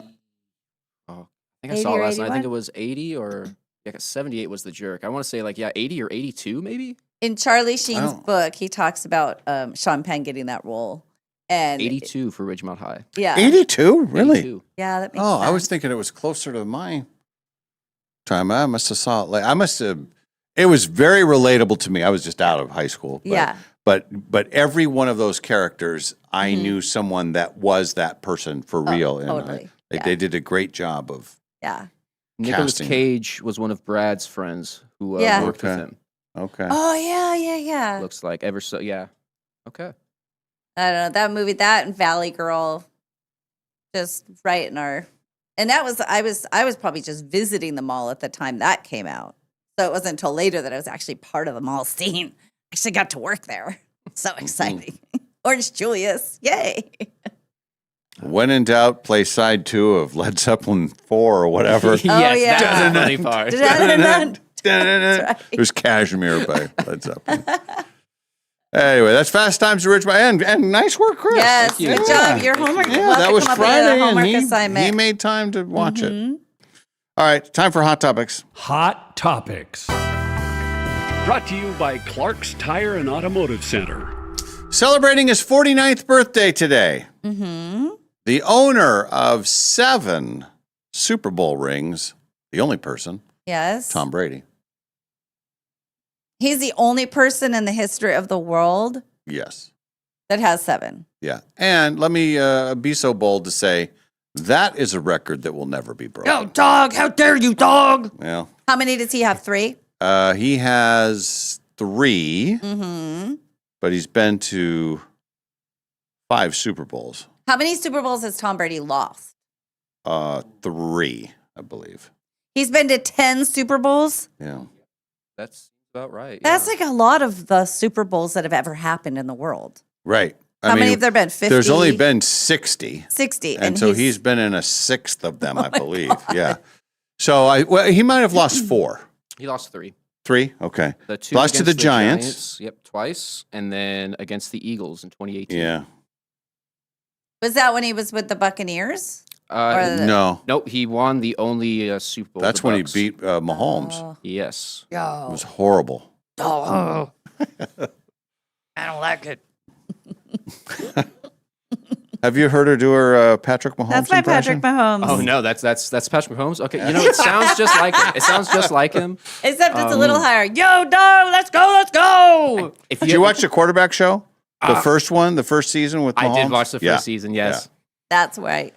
Oh, I think I 80 saw or it last night. I think 81? it was 80 or 78 was the jerk. I want to say 80 or 82 maybe. In Charlie Sheen's Oh. book, he talks about Sean Penn getting that role, and 82 for Ridgemont High. Yeah, 82? Really? 82. Yeah, that makes Oh, sense. I was thinking it was closer to my time. I must have saw it. It was very relatable to me. I was just out of high school. But, Yeah. But every one of those characters, I knew someone that was that person for real. And totally. they did a great job of. Yeah. Nicolas Casting. Cage was one of Brad's friends who Yeah. worked with Okay. him. Okay. Oh yeah. Looks like ever so. Yeah. Okay. I don't know that movie, that and Valley Girl, just right in our. And that was I was probably just visiting the mall at the time that came out, so it wasn't until later that I was actually part of the mall scene. Actually got to work there. So exciting. Orange Julius, yay! When in doubt, play side 2 of Led Zeppelin 4 or whatever. Yes, yeah. that's the funny part. There's Cashmere by Led Zeppelin. Anyway, that's Fast Times at Ridgemont. And nice work, Chris. Yes, you. good job. Your homework. Yeah, we'll have that to was come up with a Friday, homework and assignment. he made time to watch it. Mhm. All right, time for Hot Topics. Hot Topics. Brought to you by Clark's Tire and Automotive Center. Celebrating his 49th birthday today, Mm-hmm. the owner of 7 Super Bowl rings, the only person, Yes. Tom Brady. He's the only person in the history of the world Yes. that has 7. Yeah. And let me be so bold to say that is a record that will never be broken. No, dog. How dare you, dog? Well, How many does he have? 3? he has 3, Mm-hmm. but he's been to 5 Super Bowls. How many Super Bowls has Tom Brady lost? 3, I believe. He's been to 10 Super Bowls. Yeah. That's about right. That's like a lot of the Super Bowls that have ever happened in the world. Right. How many have there been? 50? There's only been 60. 60. And so he's been in a 6th of Oh them, I believe. Yeah. So he might have lost 4. He lost 3. 3? Okay. The 2 Lost to against the Giants. Yep, twice, and then against the Eagles in 2018. Yeah. Was that when he was with the Buccaneers? Or the- No. Nope, he won the only Super Bowl. That's the when he Bucs. beat Mahomes. Oh. Yes. It was horrible. Oh. I don't like it. Have you heard her do her Patrick Mahomes That's my impression? Patrick Mahomes. Oh no, that's Patrick Mahomes. Okay, you know it sounds just like him. It sounds just like him. Except it's a little higher. Yo, dog, let's go. If Did you watch the quarterback show? The Uh, first one, the first season with Mahomes? I did watch the first Yeah. season. Yes. That's right.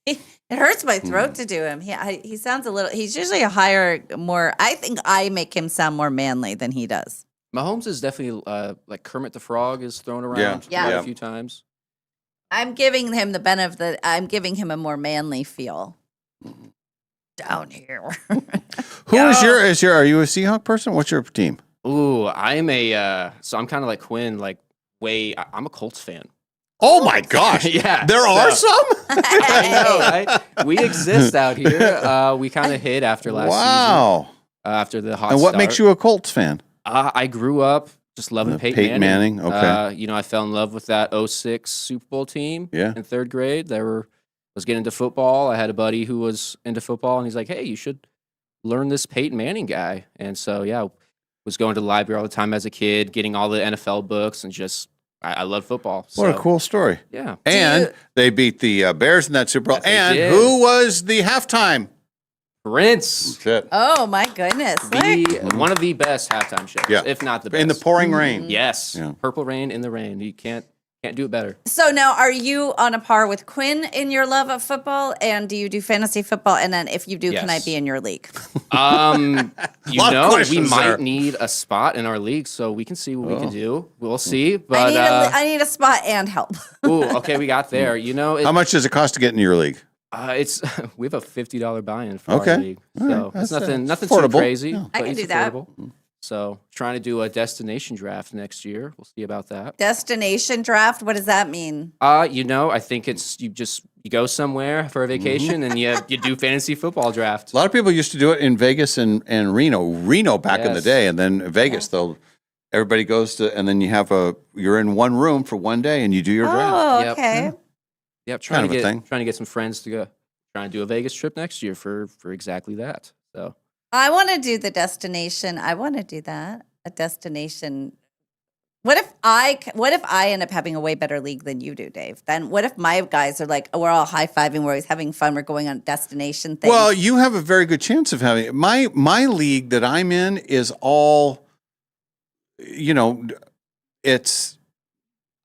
It hurts my throat to do him. He sounds a little, he's usually a higher, more, I think I make him sound more manly than he does. Mahomes is definitely like Kermit the Frog is thrown around Yeah. quite Yeah. a few times. I'm giving him the benefit, I'm giving him a more manly feel. Down here. Who is your, are you a Seahawk person? What's your team? Ooh, I'm so I'm kind of like Quinn, like I'm a Colts fan. Oh my gosh. Yeah. There are some? I know, right? We exist out here. We kind of hid after last Wow. season. After the hot And what start. makes you a Colts fan? I grew up just loving Peyton Peyton Manning. Manning, okay. You know, I fell in love with that 06 Super Bowl team Yeah. in 3rd grade. Was getting into football. I had a buddy who was into football, and he's like, hey, you should learn this Peyton Manning guy. And so, yeah, was going to the library all the time as a kid, getting all the NFL books, and just, I love football. What a So, cool story. Yeah. And they beat the Bears in that Super Bowl. Yes, they And did. who was the halftime? Prince. Shit. Oh my goodness. One of the best halftime shows, Yeah. if not the best. In the pouring rain. Yes. Yeah. Purple Rain in the Rain. You can't Can't do it better. So now, are you on a par with Quinn in your love of football? And do you do fantasy football? And then, if you do, can I Yes. be in your league? You Lot of know, we questions might there. need a spot in our league, so we can see what we can do. We'll see. I But I need a spot and help. ooh, okay, we got there. You know, How much does it cost to get in your league? It's we have a $50 buy-in for Okay. our league, All right. so it's That's, nothing affordable. too crazy. Yeah. I but can it's do that. affordable. So trying to do a destination draft next year. We'll see about that. Destination draft. What does that mean? You know, I think it's you go somewhere for a vacation and you do fantasy football draft. A lot of people used to do it in Vegas and Reno. Reno back in the Yes. day, and then Vegas. Everybody goes to, and then you're in one room for one day, and you do your draft. Oh, Yep. okay. Yep, trying Kind of a thing. to get some friends to go. Trying to do a Vegas trip next year for exactly that. So I want to do the destination. I want to do that. A destination. What if I end up having a way better league than you do, Dave? Then what if my guys are like, oh, we're all high fiving, we're always having fun, we're going on destination things? Well, you have a very good chance of having it. My league that I'm in is all, you know,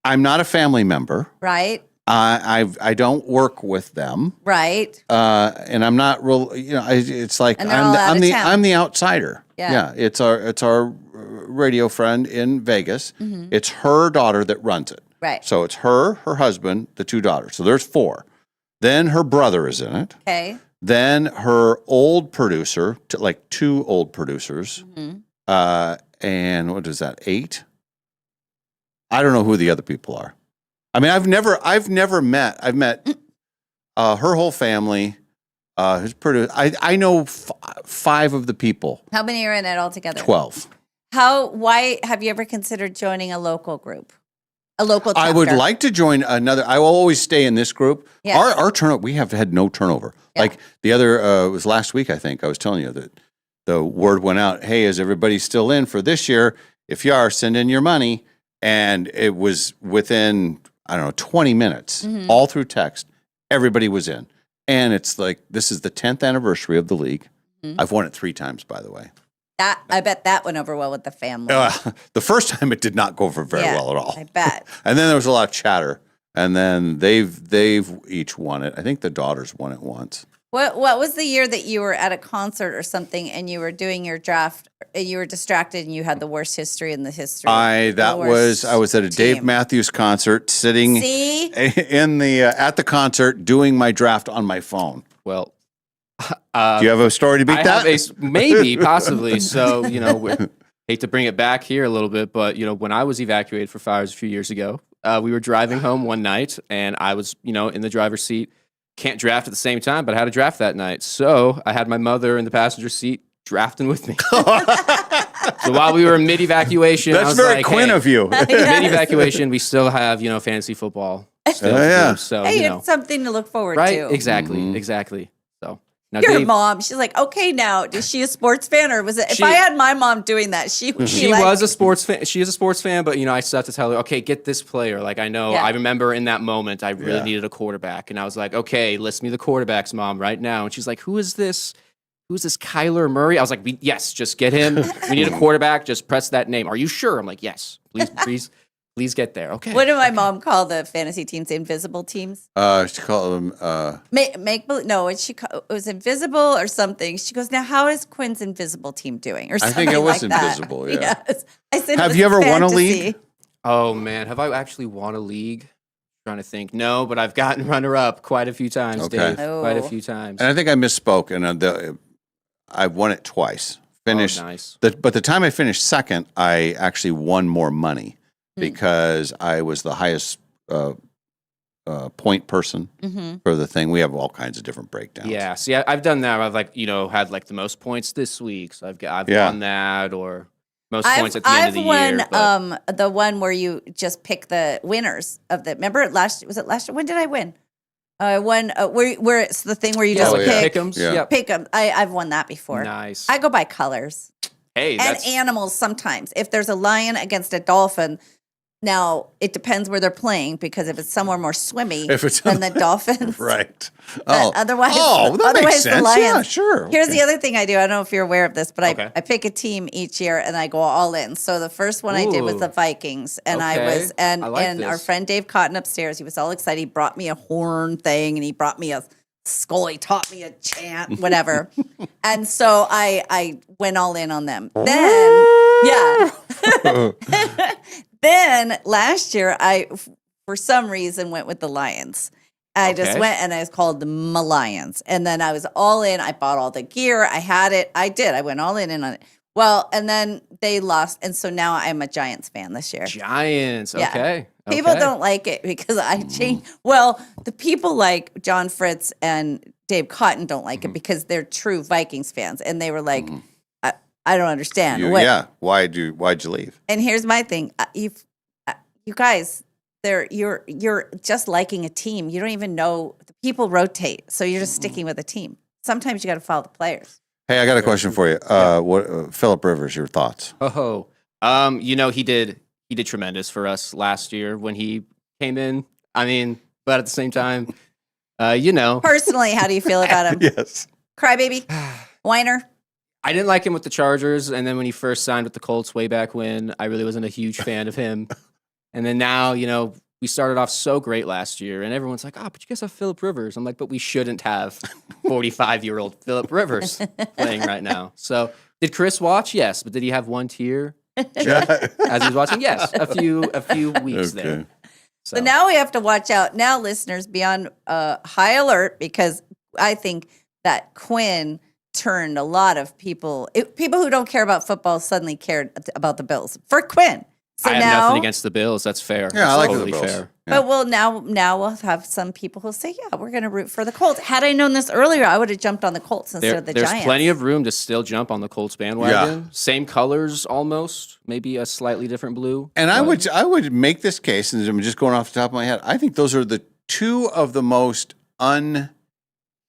I'm not a family member. right, I don't work with them. right. And I'm not real, you know, it's like And they're all out of town. I'm the outsider. Yeah. It's our radio friend in Vegas. Mhm. It's her daughter that runs it. Right. So it's her husband, the two daughters. So there's 4. Then her brother is in it. Okay. Then her old producer, like 2 old producers. Mhm. And what is that? 8? I don't know who the other people are. I mean, I've never met. I've met her whole family. Who's produced? I know 5 of the people. How many are in it altogether? 12. Why have you ever considered joining a local group? A local chapter? I would like to join another. I will always stay in this group. Yeah. Our turnover, we have had no turnover. Like the other, it was last week, I think. I was telling you that the word went out, hey, is everybody still in for this year? If you are, send in your money. And it was within, I don't know, 20 minutes, Mhm. all through text, everybody was in. And it's like, this is the 10th anniversary of the league. Mhm. I've won it 3 times, by the way. I bet that went over well with the family. The first time it did not go over very Yeah, well at all. I bet. And then there was a lot of chatter. And then they've each won it. I think the daughters won it once. What was the year that you were at a concert or something and you were doing your draft and you were distracted and you had the worst history in the history? I was at a Dave Matthews concert, sitting See? in the at the concert doing my draft on my phone. Well, do you have a story to beat I that? have maybe, possibly. So, you know, hate to bring it back here a little bit, but, you know, when I was evacuated for fires a few years ago, we were driving home one night and I was, you know, in the driver's seat. Can't draft at the same time, but I had a draft that night. So I had my mother in the passenger seat drafting with me. So while we were mid-evacuation, I That's was very like, Quinn hey, of you. Mid-evacuation, we still have, you know, fantasy football. Still yeah. So, Hey, you know, it's something to look forward right? to. Exactly, exactly. So now Your Dave, mom, she's like, okay, now, is she a sports fan or was it? If I had my mom doing that, she would be she like, was a sports fan. She is a sports fan, but you know, I still have to tell her, okay, get this player. Like I know, Yeah. I remember in that moment, I really Yeah. needed a quarterback, and I was like, okay, list me the quarterbacks, mom, right now. And she's like, who is this? Who's this Kyler Murray? I was like, yes, just get him. We need a quarterback. Just press that name. Are you sure? I'm like, yes. Please get there. Okay. what did my mom call the fantasy teams? Invisible teams? She called them. No, it was invisible or something. She goes, now how is Quinn's invisible team doing? Or I something think it was like that. invisible, yeah. Yes. I said, Have it you was ever won a fantasy. league? Oh man, have I actually won a league? Trying to think. No, but I've gotten runner-up quite a few times, Okay. Dave. Quite a Oh. few times. And I think I misspoke, and I've won it twice. Finished, nice. But the time I finished second, I actually won more money because I was the highest point person Mhm. for the thing. We have all kinds of different breakdowns. Yeah, see, I've done that. I've like, you know, had like the most points this week, so I've Yeah. won that, or most points at the end I've of the won year. But the one where you just pick the winners of the. Remember last? Was it last? When did I win? I won where it's the thing where you just pick pick'ems. Yeah. Yep. pick them. I've won that before. Nice. I go by colors Hey, and that's animals sometimes. If there's a lion against a dolphin, Now, it depends where they're playing because if it's somewhere more swimmy If it's than the Dolphins. Right. But otherwise, that makes the sense. Lions. Yeah, sure. Here's Okay. the other thing I do. I don't know if you're aware of this, but Okay. I pick a team each year and I go all in. So the first one I did was Ooh. the Vikings, and I Okay. was and I like and our this. friend Dave Cotton upstairs. He was all excited. He brought me a horn thing, and he brought me a skull. He taught me a chant, whatever. And so I went all in on them. Then then last year I for some reason went with the Lions. I just Okay. went and I was called the Lions. And then I was all in. I bought all the gear. I had it. I did. I went all in on it. Well, and then they lost. And so now I'm a Giants fan this year. Giants. Yeah. Okay. People Okay. don't like it because I changed. Well, the people like John Fritz and Dave Cotton don't like it because they're true Vikings fans. And they were like, I don't understand. Yeah. Why'd you leave? And here's my thing. You guys, you're just liking a team. You don't even know the people rotate. So you're just sticking with a team. Sometimes you got to follow the players. Hey, I got a question for you. What Philip Rivers, your thoughts? He did tremendous for us last year when he came in. I mean, but at the same time, Personally, how do you feel about him? Yes. Crybaby? Whiner? I didn't like him with the Chargers, and then when he first signed with the Colts way back when, I really wasn't a huge fan of him. And then now, we started off so great last year, and everyone's like, but you guys have Philip Rivers. I'm like, but we shouldn't have 45-year-old Philip Rivers playing right now. So did Chris watch? Yes. But did he have one tear as he was watching? Yes. A few weeks there. So now we have to watch out. Now, listeners, be on high alert because I think that Quinn turned a lot of people who don't care about football suddenly cared about the Bills for Quinn. So I have now, nothing against the Bills. That's fair. Yeah, I That's like totally the Bills. fair. But now we'll have some people who'll say, yeah, we're going to root for the Colts. Had I known this earlier, I would have jumped on the Colts instead of the There's Giants. plenty of room to still jump on the Colts bandwagon. Same colors almost, maybe a slightly different blue. And I would make this case, and I'm just going off the top of my head. I think those are the two of the most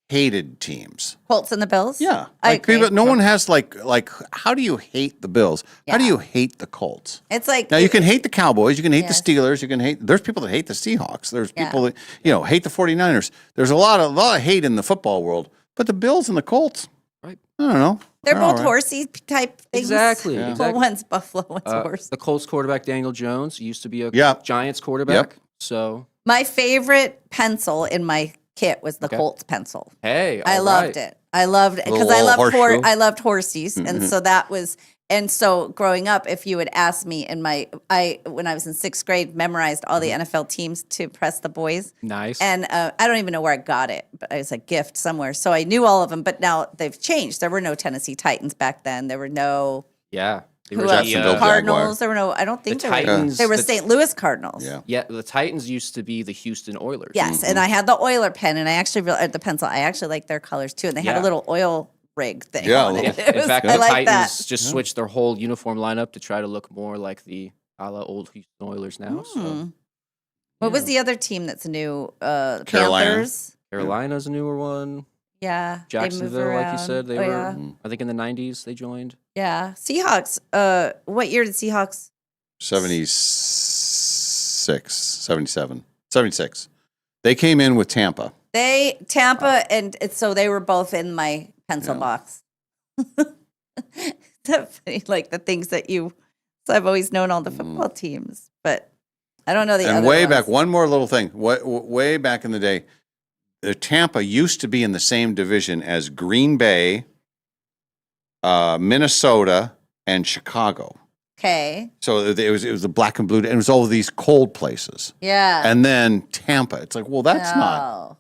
unhated teams. Colts and the Bills? Yeah, I like agree. people. No one has like. How do you hate the Bills? How do Yeah. you hate the Colts? It's like Now you can hate the Cowboys, you can hate Yes. the Steelers, you can hate. There's people that hate the Seahawks. There's Yeah. people that hate the 49ers. There's a lot of hate in the football world, but the Bills and the Colts, right? I don't know. they're They're all both right. horsey type things. Exactly. Yeah. Well, exactly. one's Buffalo, one's horse. The Colts quarterback Daniel Jones used to be a Yep. Giants quarterback. Yep. So My favorite pencil in my kit was the Okay. Colts pencil. hey, I all loved right. it. I loved it because Little I loved horseshoe. I loved horsies, Mhm. and so that was. And so growing up, if you would ask me when I was in 6th grade, memorized all the NFL teams to impress the boys. Nice. And I don't even know where I got it, but it was a gift somewhere. So I knew all of them, but now they've changed. There were no Tennessee Titans back then. There were no Yeah. They who were else? the, Jacksonville Cardinals. There were no. I don't think the there were. Titans- They were the- St. Louis Cardinals. Yeah. Yeah, the Titans used to be the Houston Oilers. Yes, and I had the Oiler pen, and I actually the pencil. I actually like their colors too, and they had a Yeah. little oil rig thing. Yeah, on a it. little- It In was- fact, I the like Titans that. just switched their whole uniform lineup to try to look more like the a la old Houston Oilers now. So Hmm. What was the other team that's new? Carolina. Panthers. Carolina's a newer one. Yeah, they move Jacksonville, like you around. said, they Oh, were. yeah. I think in the '90s they joined. Yeah, Seahawks. What year did Seahawks? 76, 77, 76. They came in with Tampa. Tampa, and so they were both in my pencil box. That's funny, like the things that you. So I've always known all the football teams, but I don't know the And other way ones. back, one more little thing. Way back in the day, Tampa used to be in the same division as Green Bay, Minnesota, and Chicago. Okay. So it was the black and blue, and it was all of these cold places. Yeah. And then Tampa. It's like, well, that's No. not.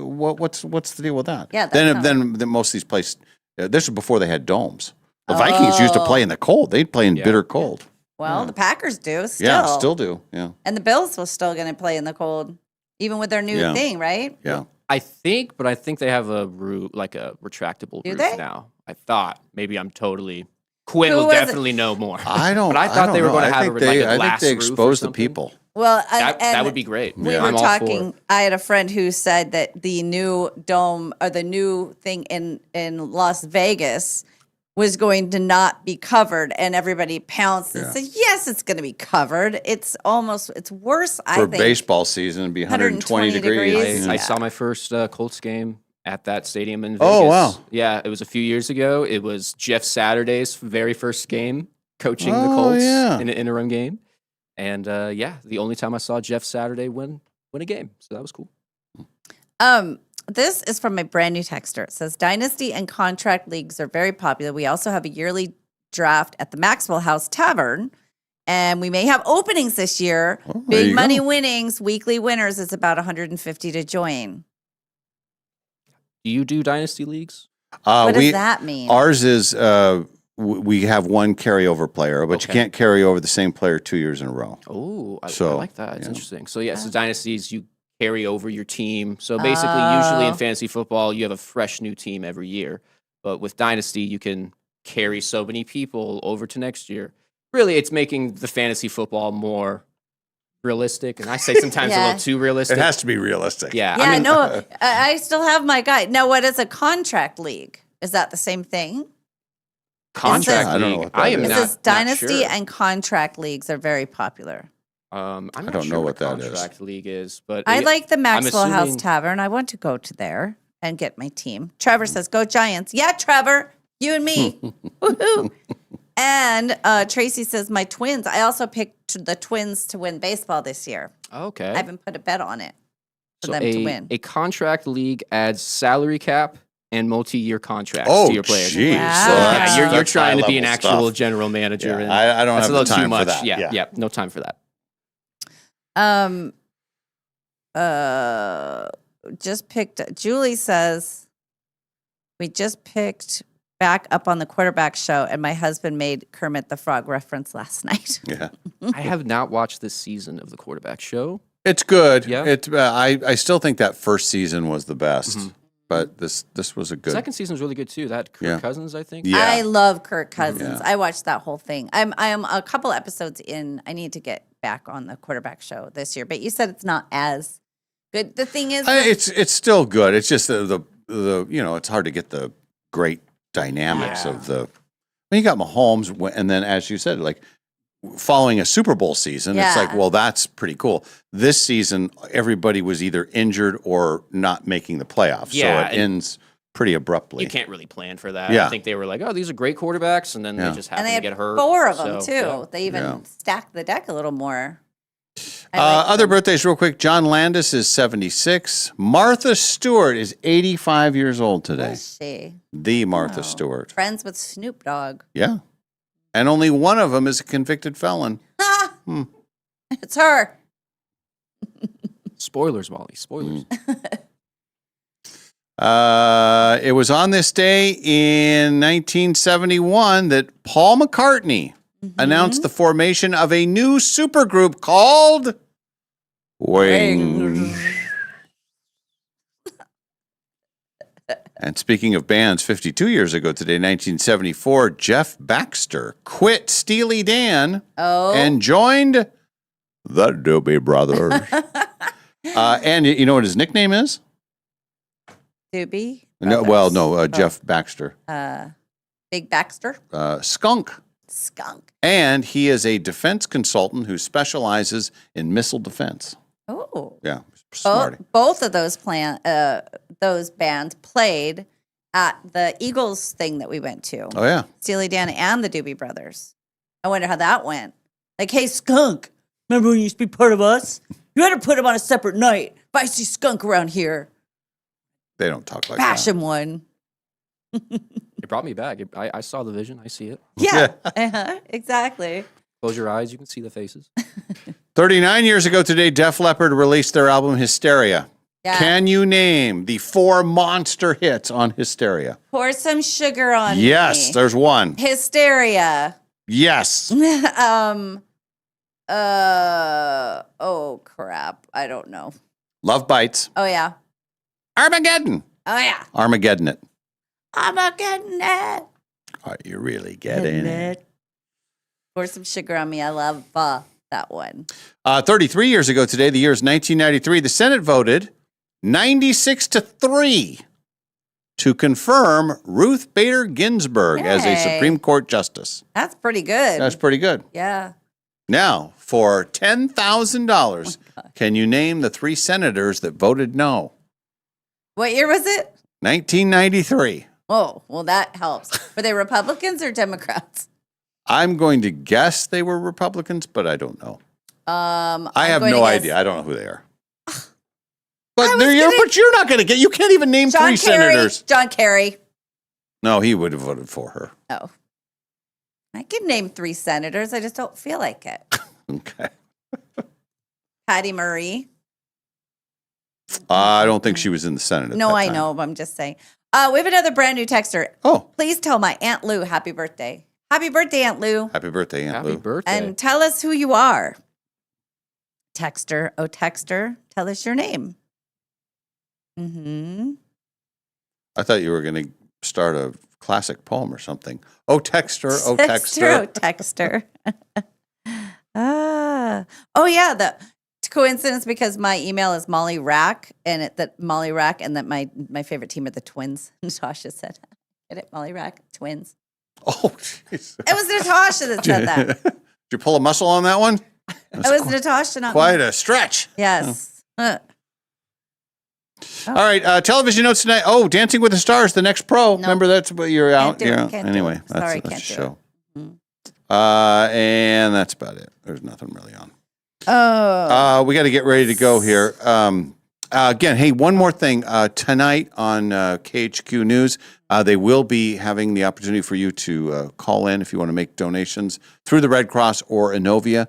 What's the deal with that? Yeah, that's Then most of these places. This was before they had domes. The Vikings used to play in the cold. They'd play in bitter cold. Well, the Packers do still. Yeah, still do. Yeah. And the Bills were still going to play in the cold, even with their new Yeah. thing, right? Yeah. I think they have a roof, like a retractable Do roof they? now. I thought maybe I'm totally. Quinn Who will was it? definitely know more. I don't. But I thought they were going to have I think a glass they roof or expose the something. people. Well, That would be great. We I'm were all for talking. it. I had a friend who said that the new dome or the new thing in Las Vegas was going to not be covered, and everybody pounced and Yeah. said, yes, it's going to be covered. It's worse, I For think. baseball season, it'd be 120 degrees. I saw my first Colts game at that stadium in Vegas. Oh, wow. Yeah, it was a few years ago. It was Jeff Saturday's very first game coaching the Oh, Colts yeah. in an interim game. And the only time I saw Jeff Saturday win a game. So that was cool. This is from my brand new texter. It says, Dynasty and contract leagues are very popular. We also have a yearly draft at the Maxwell House Tavern, and we may have openings this year. there Big you money go. winnings, weekly winners is about $150 to join. Do you do dynasty leagues? What does that mean? Ours is we have one carryover player, but you Okay. can't carry over the same player 2 years in a row. Oh, I So, like that. It's yeah. interesting. So, so dynasties, you carry over your team. So basically, usually in Oh. fantasy football, you have a fresh new team every year. But with dynasty, you can carry so many people over to next year. Really, it's making the fantasy football more realistic. And I say sometimes a Yeah. little too realistic. It has to be realistic. Yeah. Yeah, I mean, no, I still have my guy. Now, what is a contract league? Is that the same thing? contract I don't know league. what that I am is. It not, says dynasty not sure. and contract leagues are very popular. I'm I not don't sure know what what that is. contract league is, but I it- like the Maxwell House assuming- Tavern. I want to go to there and get my team. Trevor says, go Giants. Yeah, Trevor, you and me. Woohoo. And Tracy says, my twins. I also picked the Twins to win baseball this year. Okay. I haven't put a bet on it for So them to win. a contract league adds salary cap and multi-year contracts Oh, to your players. geez. Wow. So Wow. yeah, you're That's trying to be an high-level actual stuff. general manager. Yeah, and I don't that's have a the little time too for much. that. Yeah, Yeah. no time for that. Just picked. Julie says, we just picked back up on the quarterback show, and my husband made Kermit the Frog reference last night. Yeah. I have not watched this season of the quarterback show. It's good. Yeah. I still think that first season was the best, Mhm. but this was a good. Second season's really good too. That Kirk Yeah. Cousins, I think. Yeah. I love Kirk Cousins. Yeah. I watched that whole thing. I am a couple episodes in. I need to get back on the quarterback show this year. But you said it's not as good. The thing is, It's still good. It's just the it's hard to get the great dynamics of the. When you got Mahomes, and then as you said, like following a Super Bowl season, it's like, Yeah. well, that's pretty cool. This season, everybody was either injured or not making the playoffs, Yeah, so it and ends pretty abruptly. You can't really plan for that. Yeah. I think they were like, oh, these are great quarterbacks, and then Yeah. they just and happen they to had get hurt. 4 of them So, too. yeah. They even Yeah. stacked the deck a little more. I like Other them. birthdays, real quick. John Landis is 76. Martha Stewart is 85 years old today. Is she? The Martha Wow. Stewart. Friends with Snoop Dogg. Yeah. And only one of them is a convicted felon. Hmm. It's her. Spoilers, Molly. Spoilers. It was on this day in 1971 that Paul McCartney announced the formation of a new supergroup called Wings. And speaking of bands, 52 years ago today, 1974, Jeff Baxter quit Steely Dan and joined the Doobie Brothers. And you know what his nickname is? Doobie. No, well, no, Jeff Baxter. Big Baxter. Skunk. Skunk. And he is a defense consultant who specializes in missile defense. Oh. Yeah, smart. Both of those bands played at the Eagles thing that we went to. Oh, yeah. Steely Dan and the Doobie Brothers. I wonder how that went. Like, hey, Skunk, remember when you used to be part of us? You had to put him on a separate night. If I see Skunk around here, They don't talk like bash that. him one. It brought me back. I saw the vision. I see it. Yeah, exactly. Close your eyes. You can see the faces. 39 years ago today, Def Leppard released their album Hysteria. Yeah. Can you name the 4 monster hits on Hysteria? Pour some sugar on Yes, me. there's one. Hysteria. Yes. Oh, crap. I don't know. Love Bites. Oh, yeah. Armageddon. Oh, yeah. Armageddon it. I'm not getting it. Are you really getting it? Pour some sugar on me. I love that one. 33 years ago today, the year is 1993, the Senate voted 96-3 to confirm Ruth Bader Ginsburg as a Yay. Supreme Court justice. That's pretty good. That's pretty good. Yeah. Now, for $10,000, can you name the 3 senators that voted no? What year was it? 1993. Oh, well, that helps. Were they Republicans or Democrats? I'm going to guess they were Republicans, but I don't know. I have no idea. I don't know who they are. But you're not going to get. You can't even name John 3 Kerry. senators. John Kerry. No, he would have voted for her. Oh. I could name 3 senators. I just don't feel like it. Okay. Patty Murray. I don't think she was in the Senate. No, I know, but I'm just saying. We have another brand new texter. Oh. Please tell my Aunt Lou happy birthday. Happy birthday, Aunt Lou. Happy birthday, Aunt Lou. Happy birthday. And tell us who you are. Texter, oh, texter, tell us your name. Mm-hmm. I thought you were going to start a classic poem or something. Oh, texter, oh, Texter, oh, texter. texter. Oh, yeah. The coincidence because my email is Molly Rack and that my favorite team are the Twins. Natasha said, get it? Molly Rack, Twins. Oh, jeez. It was Natasha that said that. Did you pull a muscle on that one? It was Natasha, not Quite me. a stretch. Yes. All right, television notes tonight. Oh, Dancing with the Stars, the next pro. Nope. Remember that's what you're out. do it, Yeah. can't do Anyway, it. Sorry, that's a can't do show. it. And that's about it. There's nothing really on. Oh. We got to get ready to go here. Again, hey, one more thing. Tonight on KHQ News, they will be having the opportunity for you to call in if you want to make donations through the Red Cross or Innovia.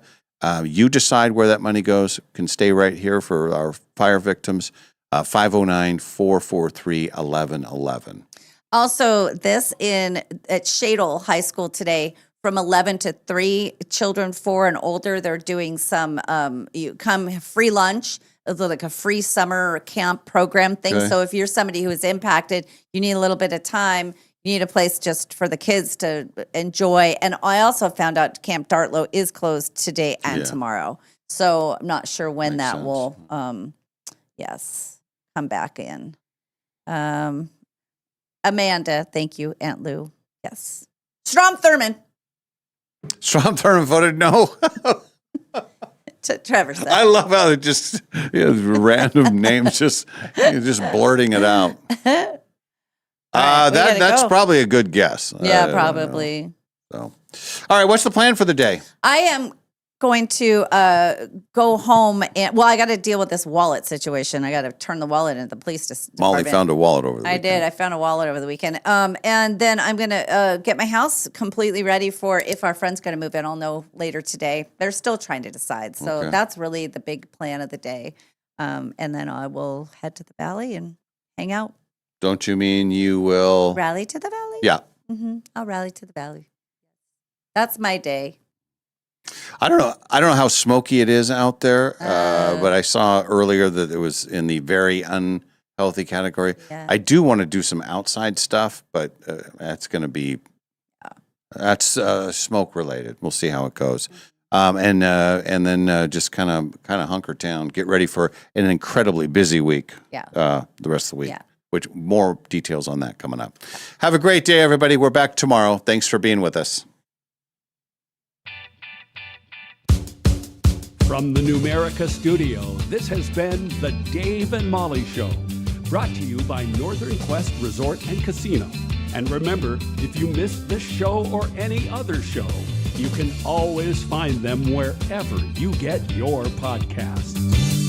You decide where that money goes. Can stay right here for our fire victims. 509-443-1111. Also, this at Shadle High School today from 11 to 3, children 4 and older, they're doing some free lunch. It's like a free summer camp program thing. Okay. So if you're somebody who is impacted, you need a little bit of time. You need a place just for the kids to enjoy. And I also found out Camp Dartlow is closed today and tomorrow. So I'm not sure when Makes that sense. will, come back in. Amanda, thank you, Aunt Lou. Yes. Strom Thurmond. Strom Thurmond voted no. Trevor said. I love how it just random names, just blurting it out. That's probably a good guess. Yeah, I don't probably. know. So, all right, what's the plan for the day? I am going to go home and I got to deal with this wallet situation. I got to turn the wallet into the police department. Molly found a wallet over the I weekend. did. I found a wallet over the weekend. And then I'm going to get my house completely ready for if our friend's going to move in. I'll know later today. They're still trying to decide. So Okay. that's really the big plan of the day. And then I will head to the valley and hang out. Don't you mean you will? Rally to the valley? Yeah. I'll rally to the valley. That's my day. I don't know how smoky it is out there, but I saw earlier that it was in the very unhealthy category. Yeah. I do want to do some outside stuff, but that's going to be that's smoke related. We'll see how it goes, and then just kind of hunker down, get ready for an incredibly busy week. Yeah. The rest of the week. Yeah. Which more details on that coming up. Have a great day, everybody. We're back tomorrow. Thanks for being with us. From the Numerica studio, this has been the Dave and Molly Show, brought to you by Northern Quest Resort and Casino. And remember, if you missed this show or any other show, you can always find them wherever you get your podcasts.